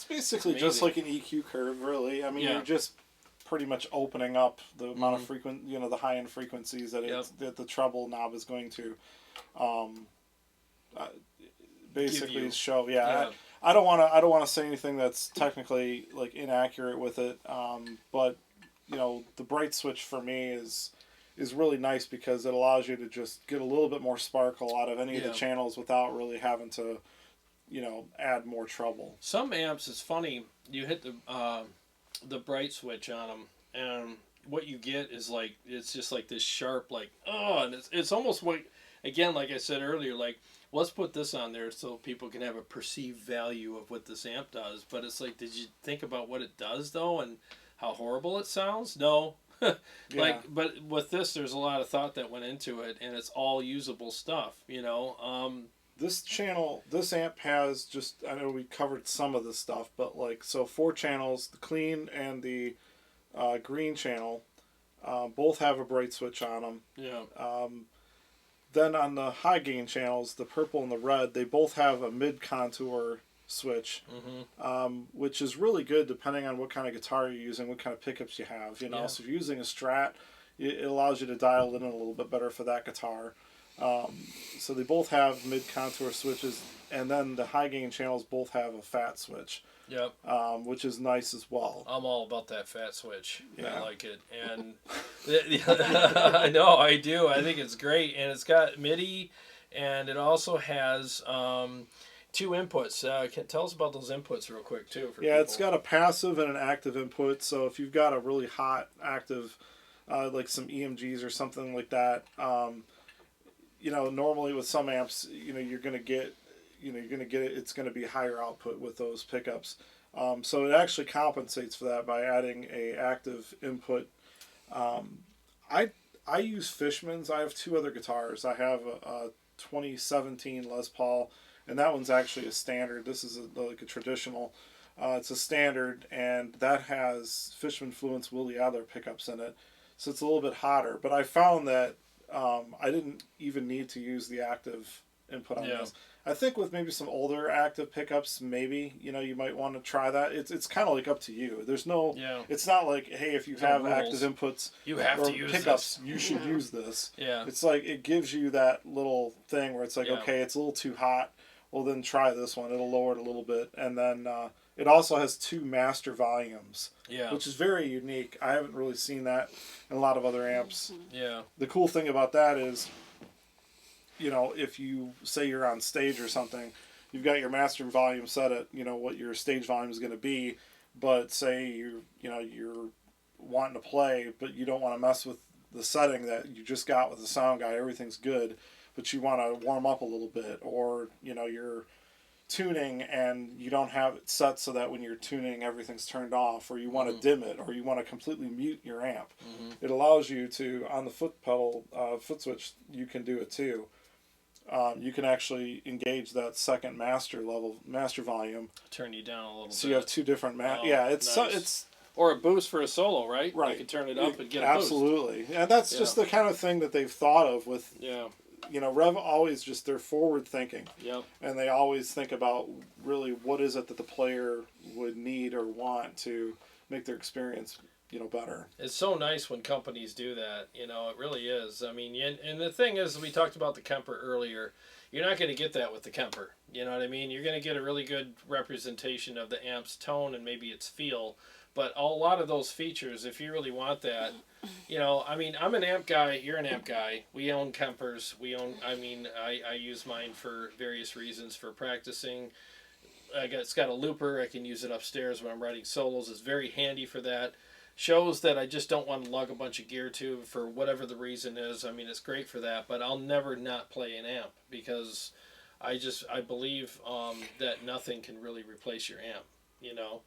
basically just like an EQ curve, really. I mean, you're just pretty much opening up the amount of the high-end frequencies that that the treble knob is going to basically show. I don't want to say anything that's technically like inaccurate with it, but the bright switch for me is really nice because it allows you to just get a little bit more sparkle out of any of the channels without really having to add more treble. Some amps, it's funny, you hit the bright switch on them, and what you get is like, it's just like this sharp, like, and it's almost what, again, like I said earlier, like, let's put this on there so people can have a perceived value of what this amp does, but it's like, did you think about what it does, though, and how horrible it sounds? No. But with this, there's a lot of thought that went into it, and it's all usable stuff, This amp has I know we covered some of this stuff, but so 4 channels, the clean and the green channel, both have a bright switch on them. Yeah. Then on the high gain channels, the purple and the red, they both have a mid contour switch, which is really good depending on what kind of guitar you're using, what kind of pickups you have. So if you're using a Strat, it allows you to dial it in a little bit better for that guitar. So they both have mid contour switches, and then the high gain channels both have a fat switch. Yep. Which is nice as well. I'm all about that fat switch. Yeah. I like it, and I know I do. I think it's great, and it's got MIDI, and it also has 2 inputs. Tell us about those inputs real quick too. For people. It's got a passive and an active input. So if you've got a really hot active, like some EMGs or something like that, normally with some amps, you're gonna get it's gonna be higher output with those pickups. So it actually compensates for that by adding a active input. I use Fishman's. I have 2 other guitars. I have a 2017 Les Paul. And that one's actually a standard. This is like a traditional. It's a standard, and that has Fishman Fluence Willie Adler pickups in it. So it's a little bit hotter. But I found that I didn't even need to use the active input on this. I think with maybe some older active pickups, maybe, you might want to try that. It's kind of like up to you. There's no, it's not like, hey, if you have active inputs you have to use pickups, this. You should use this. Yeah. It's like, it gives you that little thing where it's like, okay, it's a little too hot. Well, then try this one. It'll lower it a little bit. And then it also has 2 master volumes, which is very unique. I haven't really seen that in a lot of other amps. Yeah. The cool thing about that is, if you say you're on stage or something, you've got your master volume set at, what your stage volume is going to be, but say you're wanting to play, but you don't want to mess with the setting that you just got with the sound guy. Everything's good, but you want to warm up a little bit, or you're tuning and you don't have it set so that when you're tuning everything's turned off, or you want to dim it, or you want to completely mute your amp. It allows you to, on the foot pedal, foot switch, you can do it too. You can actually engage that second master volume. Turn you down a little bit. So you have 2 different it's or a boost for a solo, right? Right. You can turn it up and get a boost. Absolutely. And that's just the kind of thing that they've thought of with Revv always they're forward thinking. Yep. And they always think about really what is it that the player would need or want to make their experience better. It's so nice when companies do that, it really is. I mean, and the thing is, we talked about the Kemper earlier. You're not going to get that with the Kemper. You know what I mean? You're going to get a really good representation of the amp's tone and maybe its feel, But a lot of those features, if you really want that, you know, I mean, I'm an amp guy, you're an amp guy. We own Kempers. I use mine for various reasons, for practicing. It's got a looper. I can use it upstairs when I'm writing solos. It's very handy for that. Shows that I just don't want to lug a bunch of gear to for whatever the reason is. I mean, it's great for that, but I'll never not play an amp because I believe that nothing can really replace your amp, you know.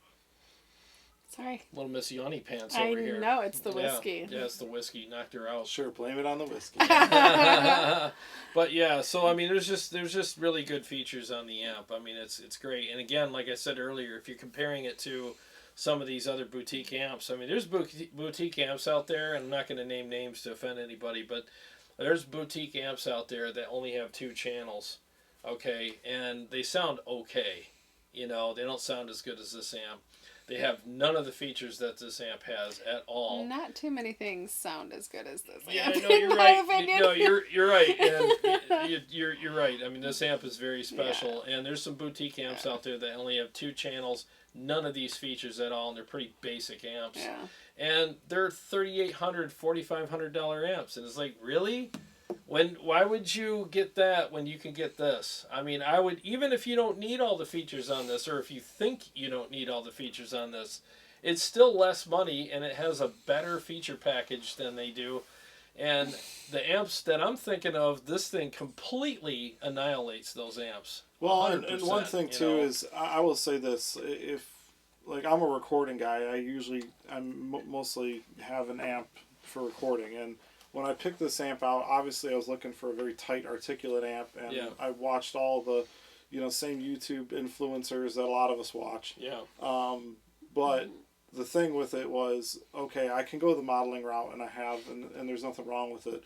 Sorry. Little Miss Yanni Pants over here. I know, it's the whiskey. Yeah, it's the whiskey. Knocked her out. Sure, blame it on the whiskey. But yeah, so I mean, there's just really good features on the amp. I mean, it's great. And again, like I said earlier, if you're comparing it to some of these other boutique amps, I mean, there's boutique amps out there, and I'm not going to name names to offend anybody, but there's boutique amps out there that only have 2 channels, okay, and they sound okay. You know, they don't sound as good as this amp. They have none of the features that this amp has at all. Not too many things sound as good as this Yeah, amp. no, you're right. No, you're right, and you're right. I mean, this amp is very special, and there's some boutique amps out there that only have 2 channels, none of these features at all, and they're pretty basic amps. Yeah. And they're $3,800, $4,500 amps, and it's like, really? Why would you get that when you can get this? I mean, I would, even if you don't need all the features on this, or if you think you don't need all the features on this, it's still less money, and it has a better feature package than they do. And the amps that I'm thinking of, this thing completely annihilates those amps. Well, and one thing too is, I will say this: if like I'm a recording guy, I mostly have an amp for recording, and when I picked this amp out, obviously I was looking for a very tight, articulate amp, and I watched all the, same YouTube influencers that a lot of us watch. Yeah. But the thing with it was, okay, I can go the modeling route, and I have, and there's nothing wrong with it.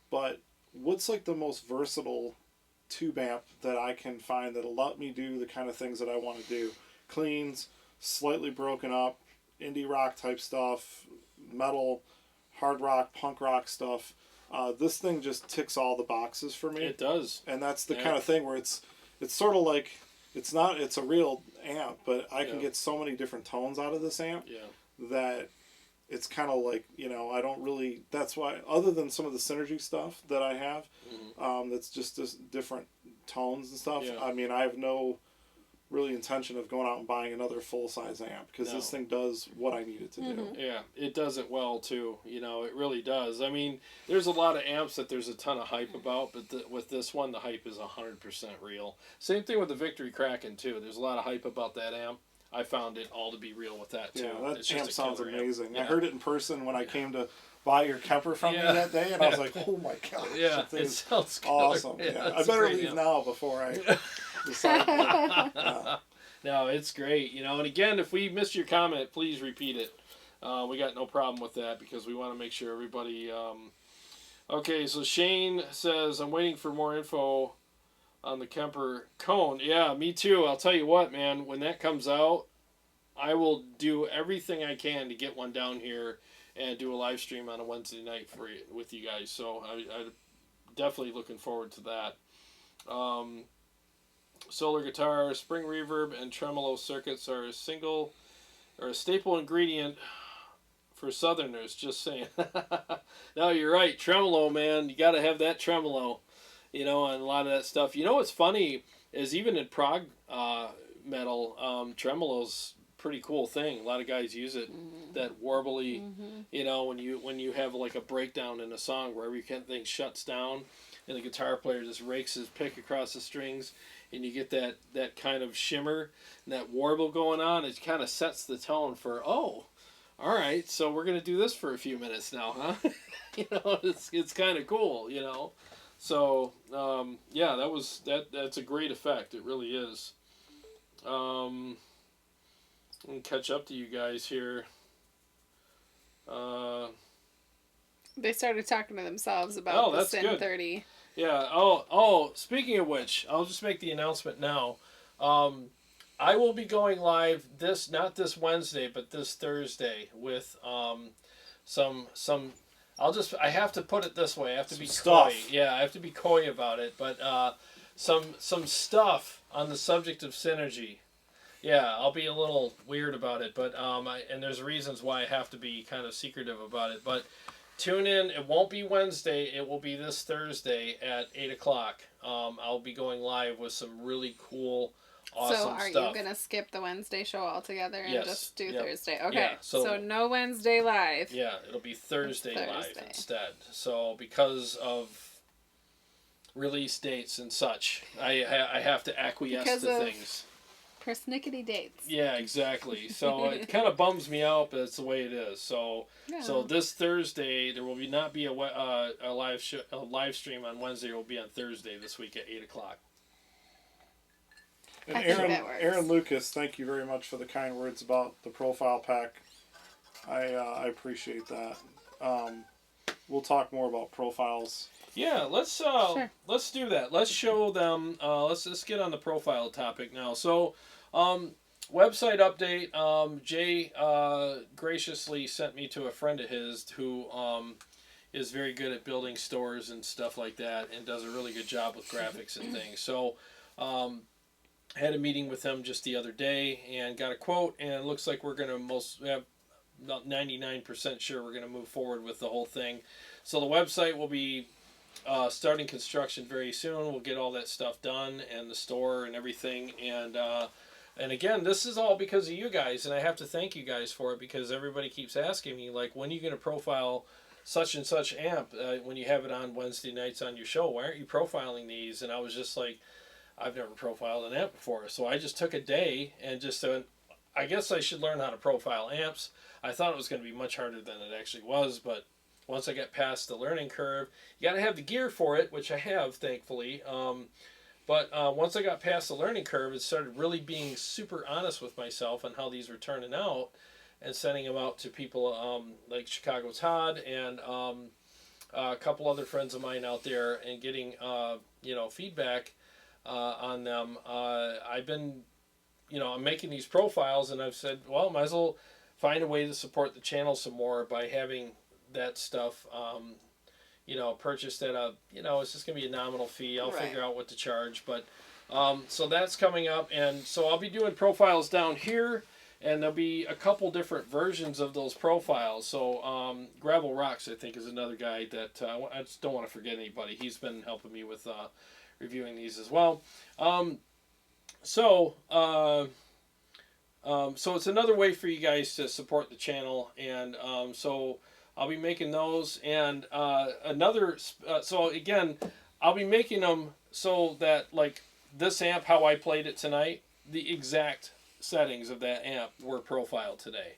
But what's like the most versatile tube amp that I can find that'll let me do the kind of things that I want to do? Cleans, slightly broken up, indie rock type stuff, metal, hard rock, punk rock stuff. This thing just ticks all the boxes for me. It does. And that's the kind of thing where it's sort of like, it's a real amp, but I can get so many different tones out of this amp that it's kind of like, I don't really, that's why, other than some of the Synergy stuff that I have, that's just different tones and stuff, I mean, I have no really intention of going out and buying another full-size amp, because this thing does what I need it to do. Yeah, it does it well too. It really does. I mean, there's a lot of amps that there's a ton of hype about, but with this one, the hype is 100% real. Same thing with the Victory Kraken too. There's a lot of hype about that amp. I found it all to be real with that too. Yeah, that amp sounds amazing. Yeah. I heard it in person when I came to buy your Kemper from you that day, and I was like, oh my gosh, yeah, it sounds good. awesome. Yeah, I better leave now before I decide. No, it's great. And again, if we missed your comment, please repeat it. We got no problem with that, because we want to make sure everybody... Okay, so Shane says, I'm waiting for more info on the Kemper cone. Yeah, me too. I'll tell you what, man, when that comes out, I will do everything I can to get one down here and do a live stream on a Wednesday night with you guys. So I'm definitely looking forward to that. Solar guitar, spring reverb, and tremolo circuits are a staple ingredient for Southerners. Just saying. No, you're right. Tremolo, man, you got to have that tremolo. And a lot of that stuff. What's funny is even in prog metal, tremolo's pretty cool thing. A lot of guys use it. That warbly, when you have like a breakdown in a song where everything shuts down, and the guitar player just rakes his pick across the strings, and you get that kind of shimmer and that warble going on. It kind of sets the tone for, all right, so we're gonna do this for a few minutes now, huh? It's kind of cool, So yeah, that's a great effect. It really is. Let me catch up to you guys here. They started talking to themselves about the Sin 30. Yeah. Oh. Speaking of which, I'll just make the announcement now. I will be going live not this Wednesday, but this Thursday with some. I have to put it this way. I have to be coy. Yeah, I have to be coy about it. But some stuff on the subject of Synergy. Yeah, I'll be a little weird about it, but and there's reasons why I have to be kind of secretive about it. But tune in. It won't be Wednesday. It will be this Thursday at 8 o'clock. I'll be going live with some really cool, awesome So are stuff. you going to skip the Wednesday show altogether and Yes. just do Yep. Thursday? Okay. Yeah, so no Wednesday live. Yeah, it'll be Thursday live Thursday. instead. So because of release dates and such, I have to acquiesce Because to of things. Persnickety dates. Yeah, exactly. So it kind of bums me out, but it's the way it is. So Yeah. so this Thursday there will not be a live stream on Wednesday. It will be on Thursday this week at 8 o'clock. And I think that works. Aaron Lucas, thank you very much for the kind words about the profile pack. I appreciate that. We'll talk more about profiles. Yeah, let's do that. Let's show them. Let's get on the profile topic now. So, website update. Jay graciously sent me to a friend of his who is very good at building stores and stuff like that, and does a really good job with graphics and things. So, had a meeting with him just the other day and got a quote, and it looks like we're gonna about 99% sure we're gonna move forward with the whole thing. So the website will be starting construction very soon. We'll get all that stuff done, and the store and everything. And again, this is all because of you guys, and I have to thank you guys for it, because everybody keeps asking me, like, when are you going to profile such and such amp when you have it on Wednesday nights on your show? Why aren't you profiling these? And I was just like, I've never profiled an amp before. So I just took a day and just said, I guess I should learn how to profile amps. I thought it was going to be much harder than it actually was, but once I got past the learning curve, you got to have the gear for it, which I have, thankfully. But once I got past the learning curve, it started really being super honest with myself on how these were turning out, and sending them out to people like Chicago Todd and a couple other friends of mine out there, and getting feedback on them. I've been, I'm making these profiles, and I've said, well, might as well find a way to support the channel some more by having that stuff purchased at a, it's just going to be a nominal fee. I'll figure out what to charge. But so that's coming up. And so I'll be doing profiles down here, and there'll be a couple different versions of those profiles. So Gravel Rocks, I think, is another guy that I just don't want to forget anybody. He's been helping me with reviewing these as well. So it's another way for you guys to support the channel. And so I'll be making those, and so again, I'll be making them so that, like, this amp, how I played it tonight, the exact settings of that amp were profiled today.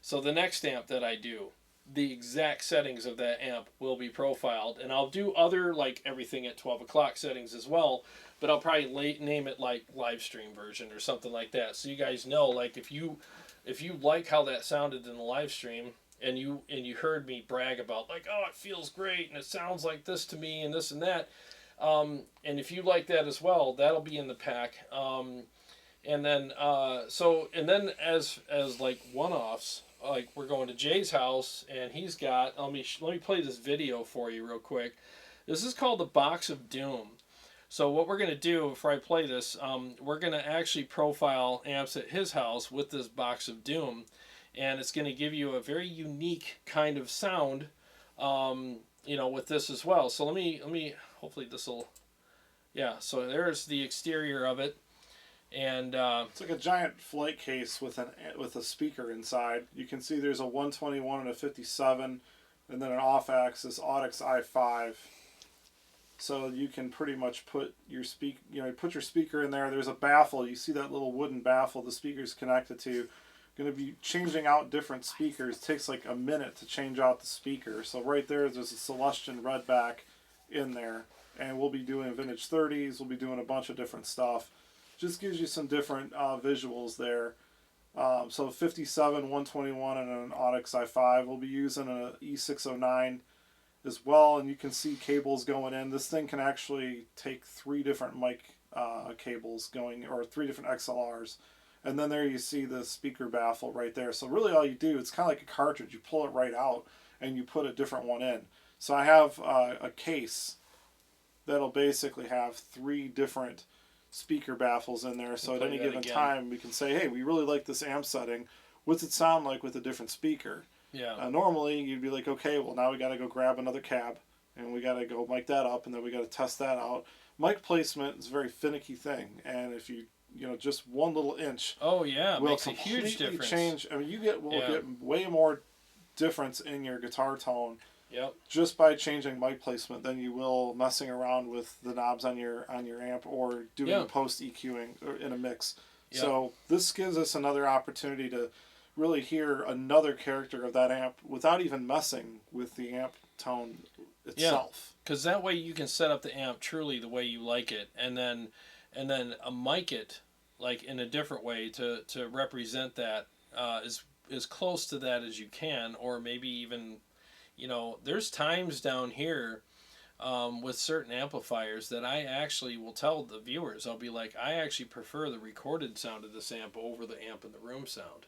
So the next amp that I do, the exact settings of that amp will be profiled, and I'll do other, like, everything at 12 o'clock settings as well, but I'll probably name it like live stream version or something like that, so you guys know, like, if you like how that sounded in the live stream, and you heard me brag about, like, oh, it feels great and it sounds like this to me and this and that, and if you like that as well, that'll be in the pack. And then as like one-offs, like, we're going to Jay's house, and he's got, let me play this video for you real quick. This is called the Box of Doom. So what we're going to do before I play this, we're going to actually profile amps at his house with this Box of Doom. And it's going to give you a very unique kind of sound, with this as well. So let me, hopefully this will, yeah, so there's the exterior of it. And it's like a giant flight case with a speaker inside. You can see there's a 121 and a 57, and then an off-axis Audix i5. So you can pretty much put your speaker in there. There's a baffle. You see that little wooden baffle the speaker's connected to. Going to be changing out different speakers. It takes like a minute to change out the speaker. So right there's a Celestion Redback in there, and we'll be doing vintage 30s. We'll be doing a bunch of different stuff. Just gives you some different visuals there. So 57, 121, and an Audix i5. We'll be using an E609 as well, and you can see cables going in. This thing can actually take 3 different mic cables going, or 3 different XLRs. And then there you see the speaker baffle right there. So really all you do, it's kind of like a cartridge. You pull it right out and you put a different one in. So I have a case that'll basically have 3 different speaker baffles in there. So at Play any that given again. time, we can say, hey, we really like this amp setting. What's it sound like with a different speaker? Yeah. Normally, you'd be like, okay, well, now we got to go grab another cab, and we got to go mic that up, and then we got to test that out. Mic placement is a very finicky thing, and if you just one little inch, Oh yeah, will makes a huge completely difference. change. I mean, you get Yeah. get way more difference in your guitar tone Yep. just by changing mic placement than you will messing around with the knobs on your amp or doing Yeah. post EQing or in a mix. Yep. So this gives us another opportunity to really hear another character of that amp without even messing with the amp tone itself. Because that way you can set up the amp truly the way you like it, and then mic it like in a different way to represent that as close to that as you can, or maybe even, there's times down here with certain amplifiers that I actually will tell the viewers, I'll be like, I actually prefer the recorded sound of this amp over the amp in the room sound.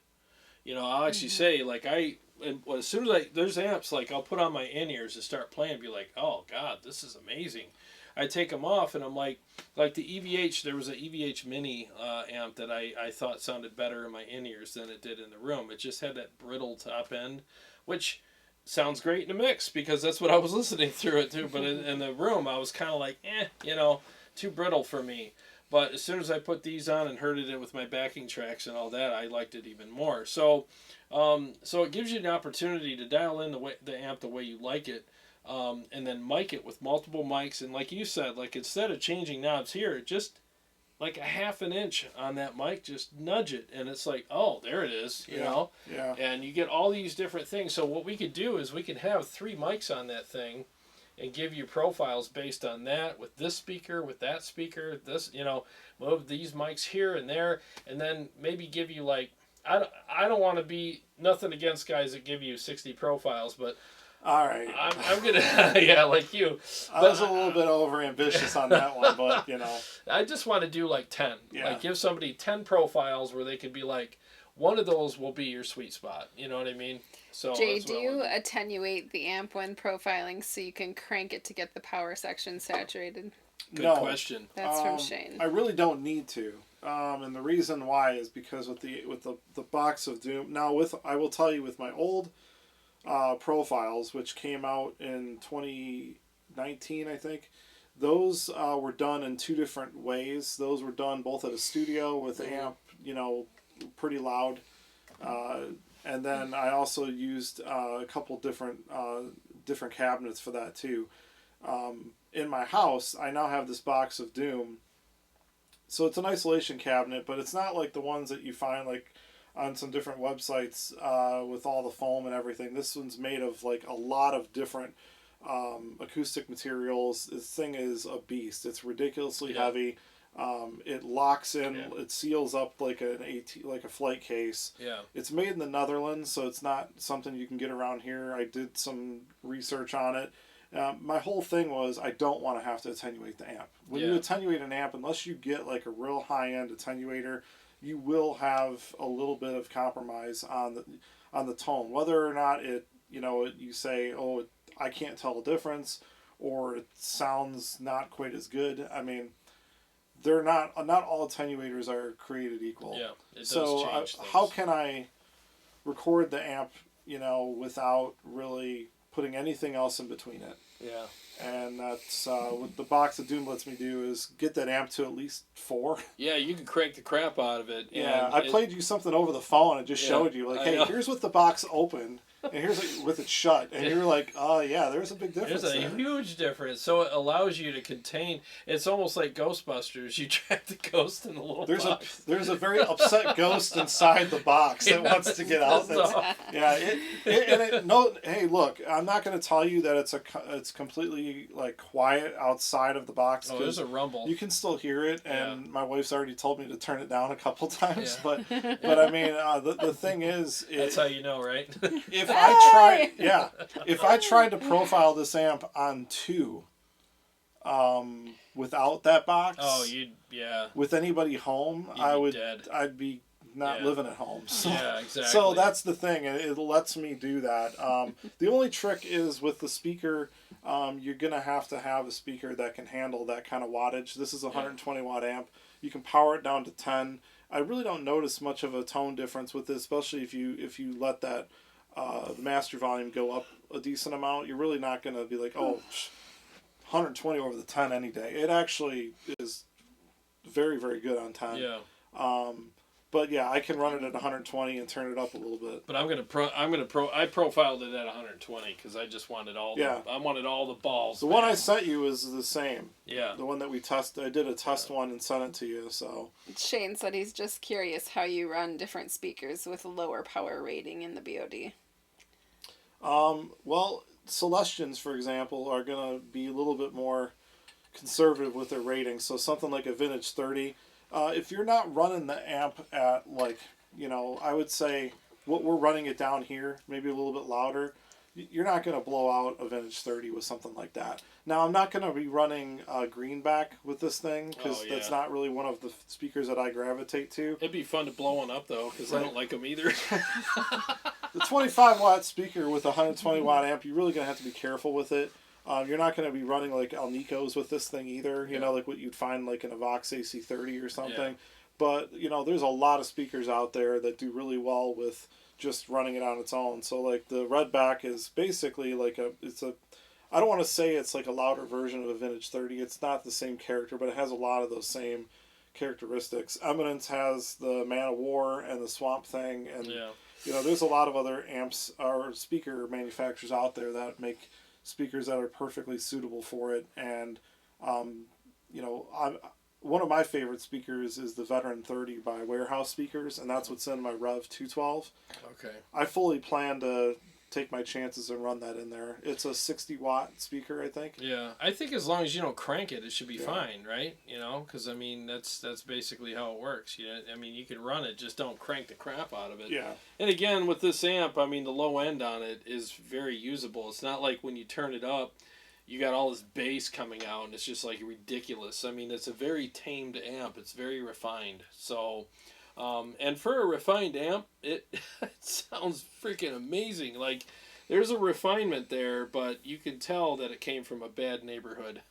I'll actually say, like, as soon as there's amps, like, I'll put on my in-ears and start playing and be like, oh, God, this is amazing. I take them off and I'm like the EVH, there was an EVH Mini amp that I thought sounded better in my in-ears than it did in the room. It just had that brittle top end, which sounds great in the mix because that's what I was listening through it to. But in the room, I was kind of like, too brittle for me. But as soon as I put these on and heard it with my backing tracks and all that, I liked it even more. So it gives you an opportunity to dial in the amp the way you like it, and then mic it with multiple mics. And like you said, like instead of changing knobs here, just like a half an inch on that mic, just nudge it, and it's like, oh, there it is, you know? Yeah. And you get all these different things. So what we could do is we could have 3 mics on that thing, and give you profiles based on that, with this speaker, with that speaker, this, move these mics here and there, and then maybe give you like, I don't want to be, nothing against guys that give you 60 profiles, but All right. I'm going to, yeah, like you. I was a little bit over ambitious on that one, but, I just want to do like 10. Yeah. Like give somebody 10 profiles where they could be like, one of those will be your sweet spot. You know what I mean? So Jay, do you attenuate the amp when profiling so you can crank it to get the power section saturated? Good question. That's from Shane. I really don't need to. And the reason why is because with the box of Doom, now I will tell you with my old profiles, which came out in 2019, I think, those were done in 2 different ways. Those were done both at a studio with the amp, pretty loud. And then I also used a couple different cabinets for that too. In my house, I now have this box of Doom. So it's an isolation cabinet, but it's not like the ones that you find like on some different websites with all the foam and everything. This one's made of like a lot of different acoustic materials. This thing is a beast. It's ridiculously heavy. It locks in. Yeah. It seals up like like a flight case. Yeah. It's made in the Netherlands, so it's not something you can get around here. I did some research on it. My whole thing was I don't want to have to attenuate the amp. When you attenuate an amp, unless you get like a real high-end attenuator, you will have a little bit of compromise on the tone. Whether or not you say, oh, I can't tell the difference, or it sounds not quite as good. I mean, they're not all attenuators are created equal. Yeah, it does so change things. How can I record the amp, without really putting anything else in between it? Yeah. And that's what the box of Doom lets me do is get that amp to at least 4. Yeah, you can crank the crap out of it. Yeah, I played you something over the phone and just showed you, like, hey, here's with the box open, and here's with it shut. And you're like, oh, yeah, there's a big difference. There's a huge difference. So it allows you to contain, it's almost like Ghostbusters. You trap the ghost in the little box. There's a very upset ghost inside the box that wants to get out. Hey, look, I'm not going to tell you that it's completely like quiet outside of the box. Oh, there's a rumble. You can still hear it, and my wife's already told me to turn it down a couple times. Yeah. But I mean, the thing is, that's how you know, right? If I tried to profile this amp on 2, without that box, with anybody home, I'd be not living at home. So, yeah, exactly. So that's the thing. It lets me do that. The only trick is with the speaker, you're going to have a speaker that can handle that kind of wattage. This is a 120 watt amp. You can power it down to 10. I really don't notice much of a tone difference with this, especially if you let that master volume go up a decent amount. You're really not going to be like, oh, 120 over the 10 any day. It actually is very, very good on 10. Yeah. But yeah, I can run it at 120 and turn it up a little bit. But I profiled it at 120 because I just wanted I wanted all the balls. The one I sent you is the same. Yeah. The one that we tested. I did a test one and sent it to you. So. Shane said he's just curious how you run different speakers with a lower power rating in the BOD. Well, Celestians, for example, are gonna be a little bit more conservative with their rating. So something like a Vintage 30. If you're not running the amp at, like, I would say what we're running it down here, maybe a little bit louder, you're not going to blow out a Vintage 30 with something like that. Now, I'm not going to be running greenback with this thing, because that's not really one of the speakers that I gravitate to. It'd be fun to blow one up, though, because I don't like them either. The 25-watt speaker with a 120-watt amp, you're really going to have to be careful with it. You're not going to be running like Alnicos with this thing either, like what you'd find like in a Vox AC30 or something. Yeah. But, there's a lot of speakers out there that do really well with just running it on its own. So like the Redback is basically like I don't want to say it's like a louder version of a Vintage 30. It's not the same character, but it has a lot of those same characteristics. Eminence has the Man of War and the Swamp Thing, and there's a lot of other amps or speaker manufacturers out there that make speakers that are perfectly suitable for it. And one of my favorite speakers is the Veteran 30 by Warehouse Speakers, and that's what's in my Revv 212. Okay. I fully plan to take my chances and run that in there. It's a 60-watt speaker, I think. Yeah, I think as long as you don't crank it, it should be fine, right? Because that's basically how it works. You can run it, just don't crank the crap out of it. Yeah. And again, with this amp, the low end on it is very usable. It's not like when you turn it up, you got all this bass coming out, and it's just like ridiculous. It's a very tamed amp. It's very refined. So, and for a refined amp, it sounds freaking amazing. Like, there's a refinement there, but you can tell that it came from a bad neighborhood.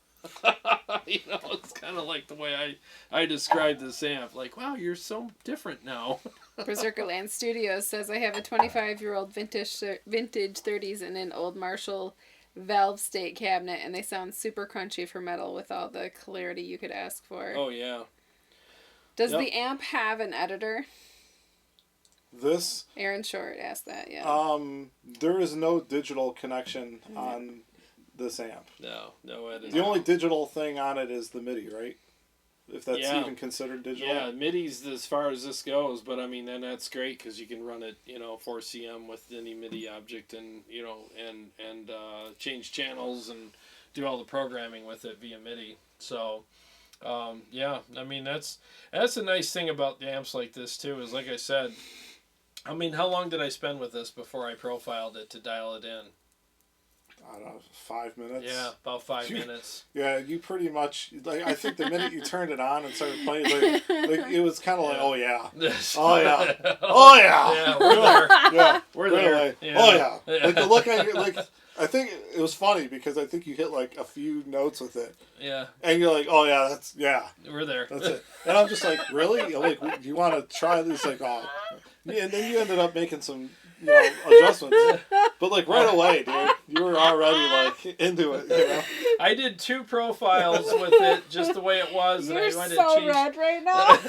It's kind of like the way I describe this amp. Like, wow, you're so different now. Berserkerland Studios says, I have a 25-year-old vintage 30s and an old Marshall valve state cabinet, and they sound super crunchy for metal with all the clarity you could ask for. Oh, yeah. Does the amp have an editor? This? Aaron Short asked that, yeah. There is no digital connection on this amp. No editor. The only digital thing on it is the MIDI, right? If that's even considered digital. Yeah, MIDI's as far as this goes, but then that's great because you can run it, 4CM with any MIDI object, and and change channels and do all the programming with it via MIDI. So, that's a nice thing about the amps like this too. Is like I said, how long did I spend with this before I profiled it to dial it in? I don't know, 5 minutes. Yeah, about 5 minutes. Yeah, you pretty much, I think the minute you turned it on and started playing, like it was kind of like, oh yeah, oh yeah, oh yeah. Yeah, we're there. Yeah, we're there. Yeah. Oh yeah. Like the look on your, I think it was funny because I think you hit like a few notes with it. Yeah. And you're like, oh yeah, we're there. That's it. And I'm just like, really? Like, do you want to try this? Like, oh. Yeah, and then you ended up making some adjustments. But like right away, dude, you were already into it. I did 2 profiles with it just the way it was. You're and I went so to red right now.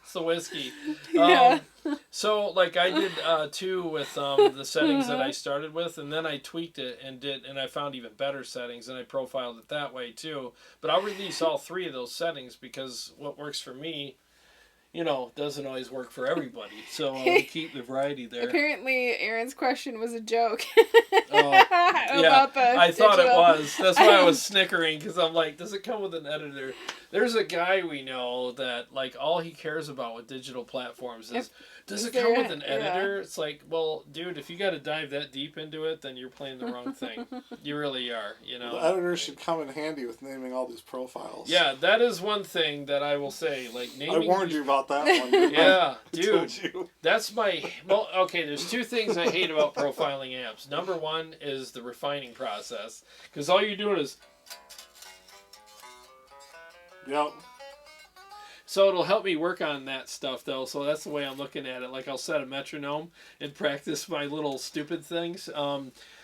It's the whiskey. Yeah. So I did 2 with the settings that I started with, and then I tweaked it and I found even better settings, and I profiled it that way too. But I'll release all 3 of those settings because what works for me, doesn't always work for everybody. So I'll keep the variety there. Apparently, Aaron's question was a joke. I thought it was. That's why I was snickering, because I'm like, does it come with an editor? There's a guy we know that, all he cares about with digital platforms is, does it come with an editor? Yeah. It's like, well, dude, if you got to dive that deep into it, then you're playing the wrong thing. You really are, The editor should come in handy with naming all these profiles. Yeah, that is one thing that I will say. Naming. I warned you about that one. Yeah, dude. That's my... Well, okay, there's 2 things I hate about profiling amps. Number 1 is the refining process. Because all you're doing is... Yep. So it'll help me work on that stuff, though. So that's the way I'm looking at it. Like, I'll set a metronome and practice my little stupid things.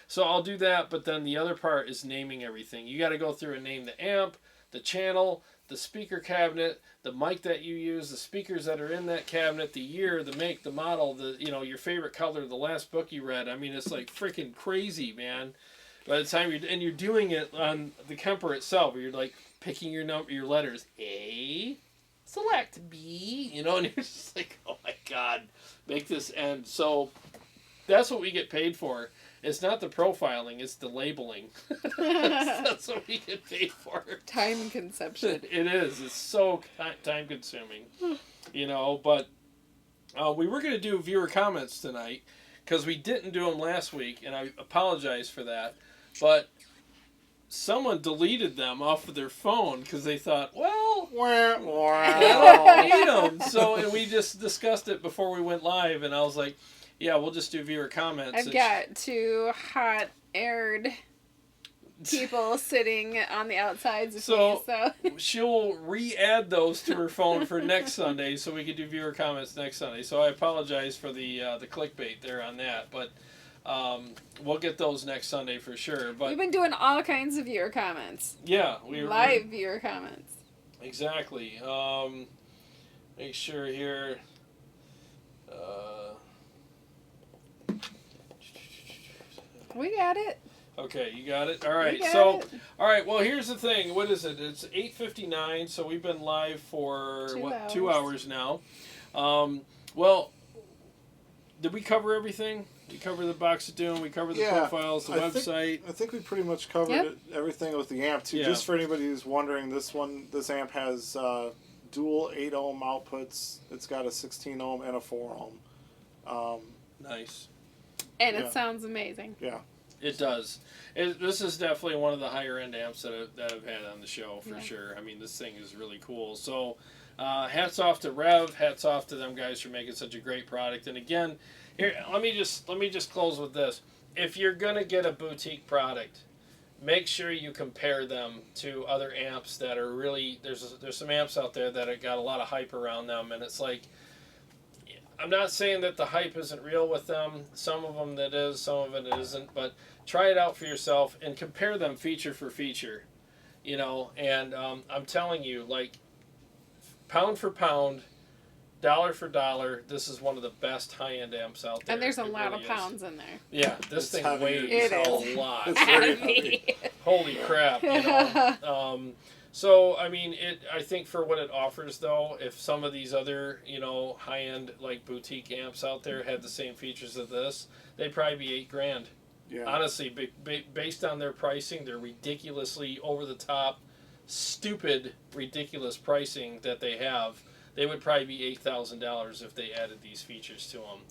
So I'll do that, but then the other part is naming everything. You got to go through and name the amp, the channel, the speaker cabinet, the mic that you use, the speakers that are in that cabinet, the year, the make, the model, your favorite color, the last book you read. I mean, it's like freaking crazy, man. By the time you're doing it on the Kemper itself, where you're like picking your letters, A, select B, and you're just like, oh my God, make this end. So that's what we get paid for. It's not the profiling, it's the labeling. That's what we get paid for. Time consumption. It is. It's so time consuming. But we were going to do viewer comments tonight because we didn't do them last week, and I apologize for that. But someone deleted them off of their phone because they thought, well, I don't need them. So, and we just discussed it before we went live, and I was like, yeah, we'll just do viewer comments. I've got 2 hot-aired people sitting on the outsides of me, so she'll re-add those to her phone for next Sunday, so we can do viewer comments next Sunday. So I apologize for the clickbait there on that, but we'll get those next Sunday for sure. But we've been doing all kinds of viewer comments. Yeah, live viewer comments. Exactly. Make sure here. We got it. Okay, you got it? All right. All right, well, here's the thing. What is it? It's 8:59, so we've been live for 2 hours now. Well, did we cover everything? We covered the Box of Doom, we covered the profiles, the website. I think we pretty much covered everything with the amp too. Yeah. Just for anybody who's wondering, this amp has dual 8 ohm outputs. It's got a 16 ohm and a 4 ohm. Nice. And it sounds amazing. Yeah. It does. This is definitely one of the higher end amps that I've had on the show for sure. I mean, this thing is really cool. So, hats off to Revv. Hats off to them guys for making such a great product. And again, here let me just close with this. If you're gonna get a boutique product, make sure you compare them to other amps that are really there's some amps out there that have got a lot of hype around them, and it's like, I'm not saying that the hype isn't real with them. Some of them that is, some of it isn't. But try it out for yourself and compare them feature for feature. And I'm telling you, like, pound for pound, dollar for dollar, this is one of the best high-end amps out there. And there's a lot of pounds in there. Yeah, this thing weighs a lot. It's very heavy. Holy crap, So, I mean, I think for what it offers, though, if some of these other, high-end, like, boutique amps out there had the same features as this, they'd probably be $8,000. Yeah. Honestly, based on their pricing, their ridiculously over-the-top, stupid, ridiculous pricing that they have, they would probably be $8,000 if they added these features to them,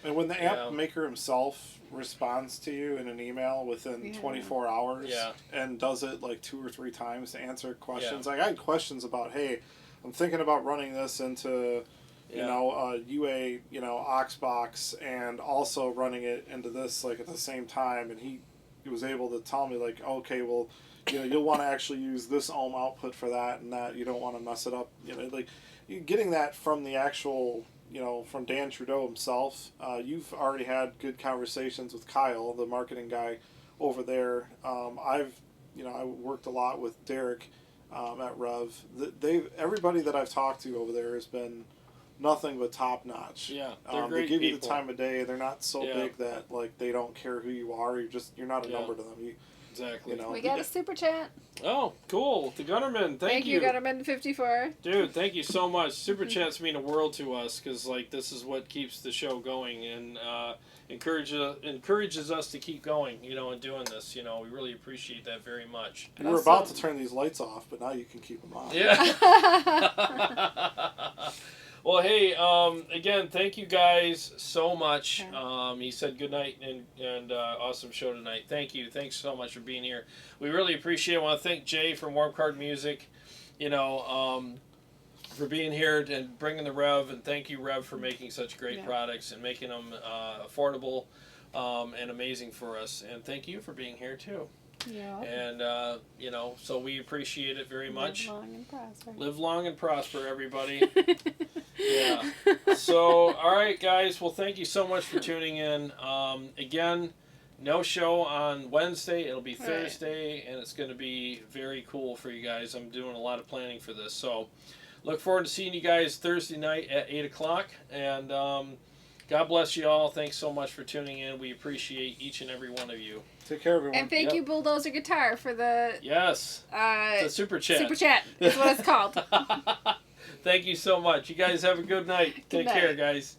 And when the amp maker himself responds to you in an email within 24 hours and does it like 2 or 3 times to answer questions. Like, I had questions about, hey, I'm thinking about running this into, a UA, aux box, and also running it into this, like, at the same time. And he was able to tell me, like, okay, well, you'll want to actually use this ohm output for that and that. You don't want to mess it up. Like, getting that from the actual, from Dan Trudeau himself. You've already had good conversations with Kyle, the marketing guy over there. I worked a lot with Derek at Revv. Everybody that I've talked to over there has been nothing but top notch. Yeah, they're great they give people. you the time of day. They're not so big that like they don't care who you are. You're not a number to them. Exactly. We got a super chat. Oh, cool. The Gunnerman, thank you. Gunnerman 54. Dude, thank you so much. Super chats mean a world to us because, like, this is what keeps the show going and encourages us to keep going, and doing this. We really appreciate that very much. We were about to turn these lights off, but now you can keep them on. Yeah. Well, hey, again, thank you guys so much. He said good night and awesome show tonight. Thank you. Thanks so much for being here. We really appreciate it. I want to thank Jay from Warm Card Music, for being here and bringing the Revv. And thank you, Revv, for making such great products and making them affordable and amazing for us. And thank you for being here, too. Yeah. And, you know, so we appreciate it very much. Live long and prosper. Live long and prosper, everybody. Yeah. So, all right, guys. Well, thank you so much for tuning in. Again, no show on Wednesday. It'll be Thursday, and it's going to be very cool for you guys. I'm doing a lot of planning for this. So, look forward to seeing you guys Thursday night at 8 o'clock. And God bless you all. Thanks so much for tuning in. We appreciate each and every one of you. Take care, everyone. And thank you, Bulldozer Guitar, for the Yes. It's a super chat. Super Chat is what it's called. Thank you so much. You guys have a good night. Take care, guys.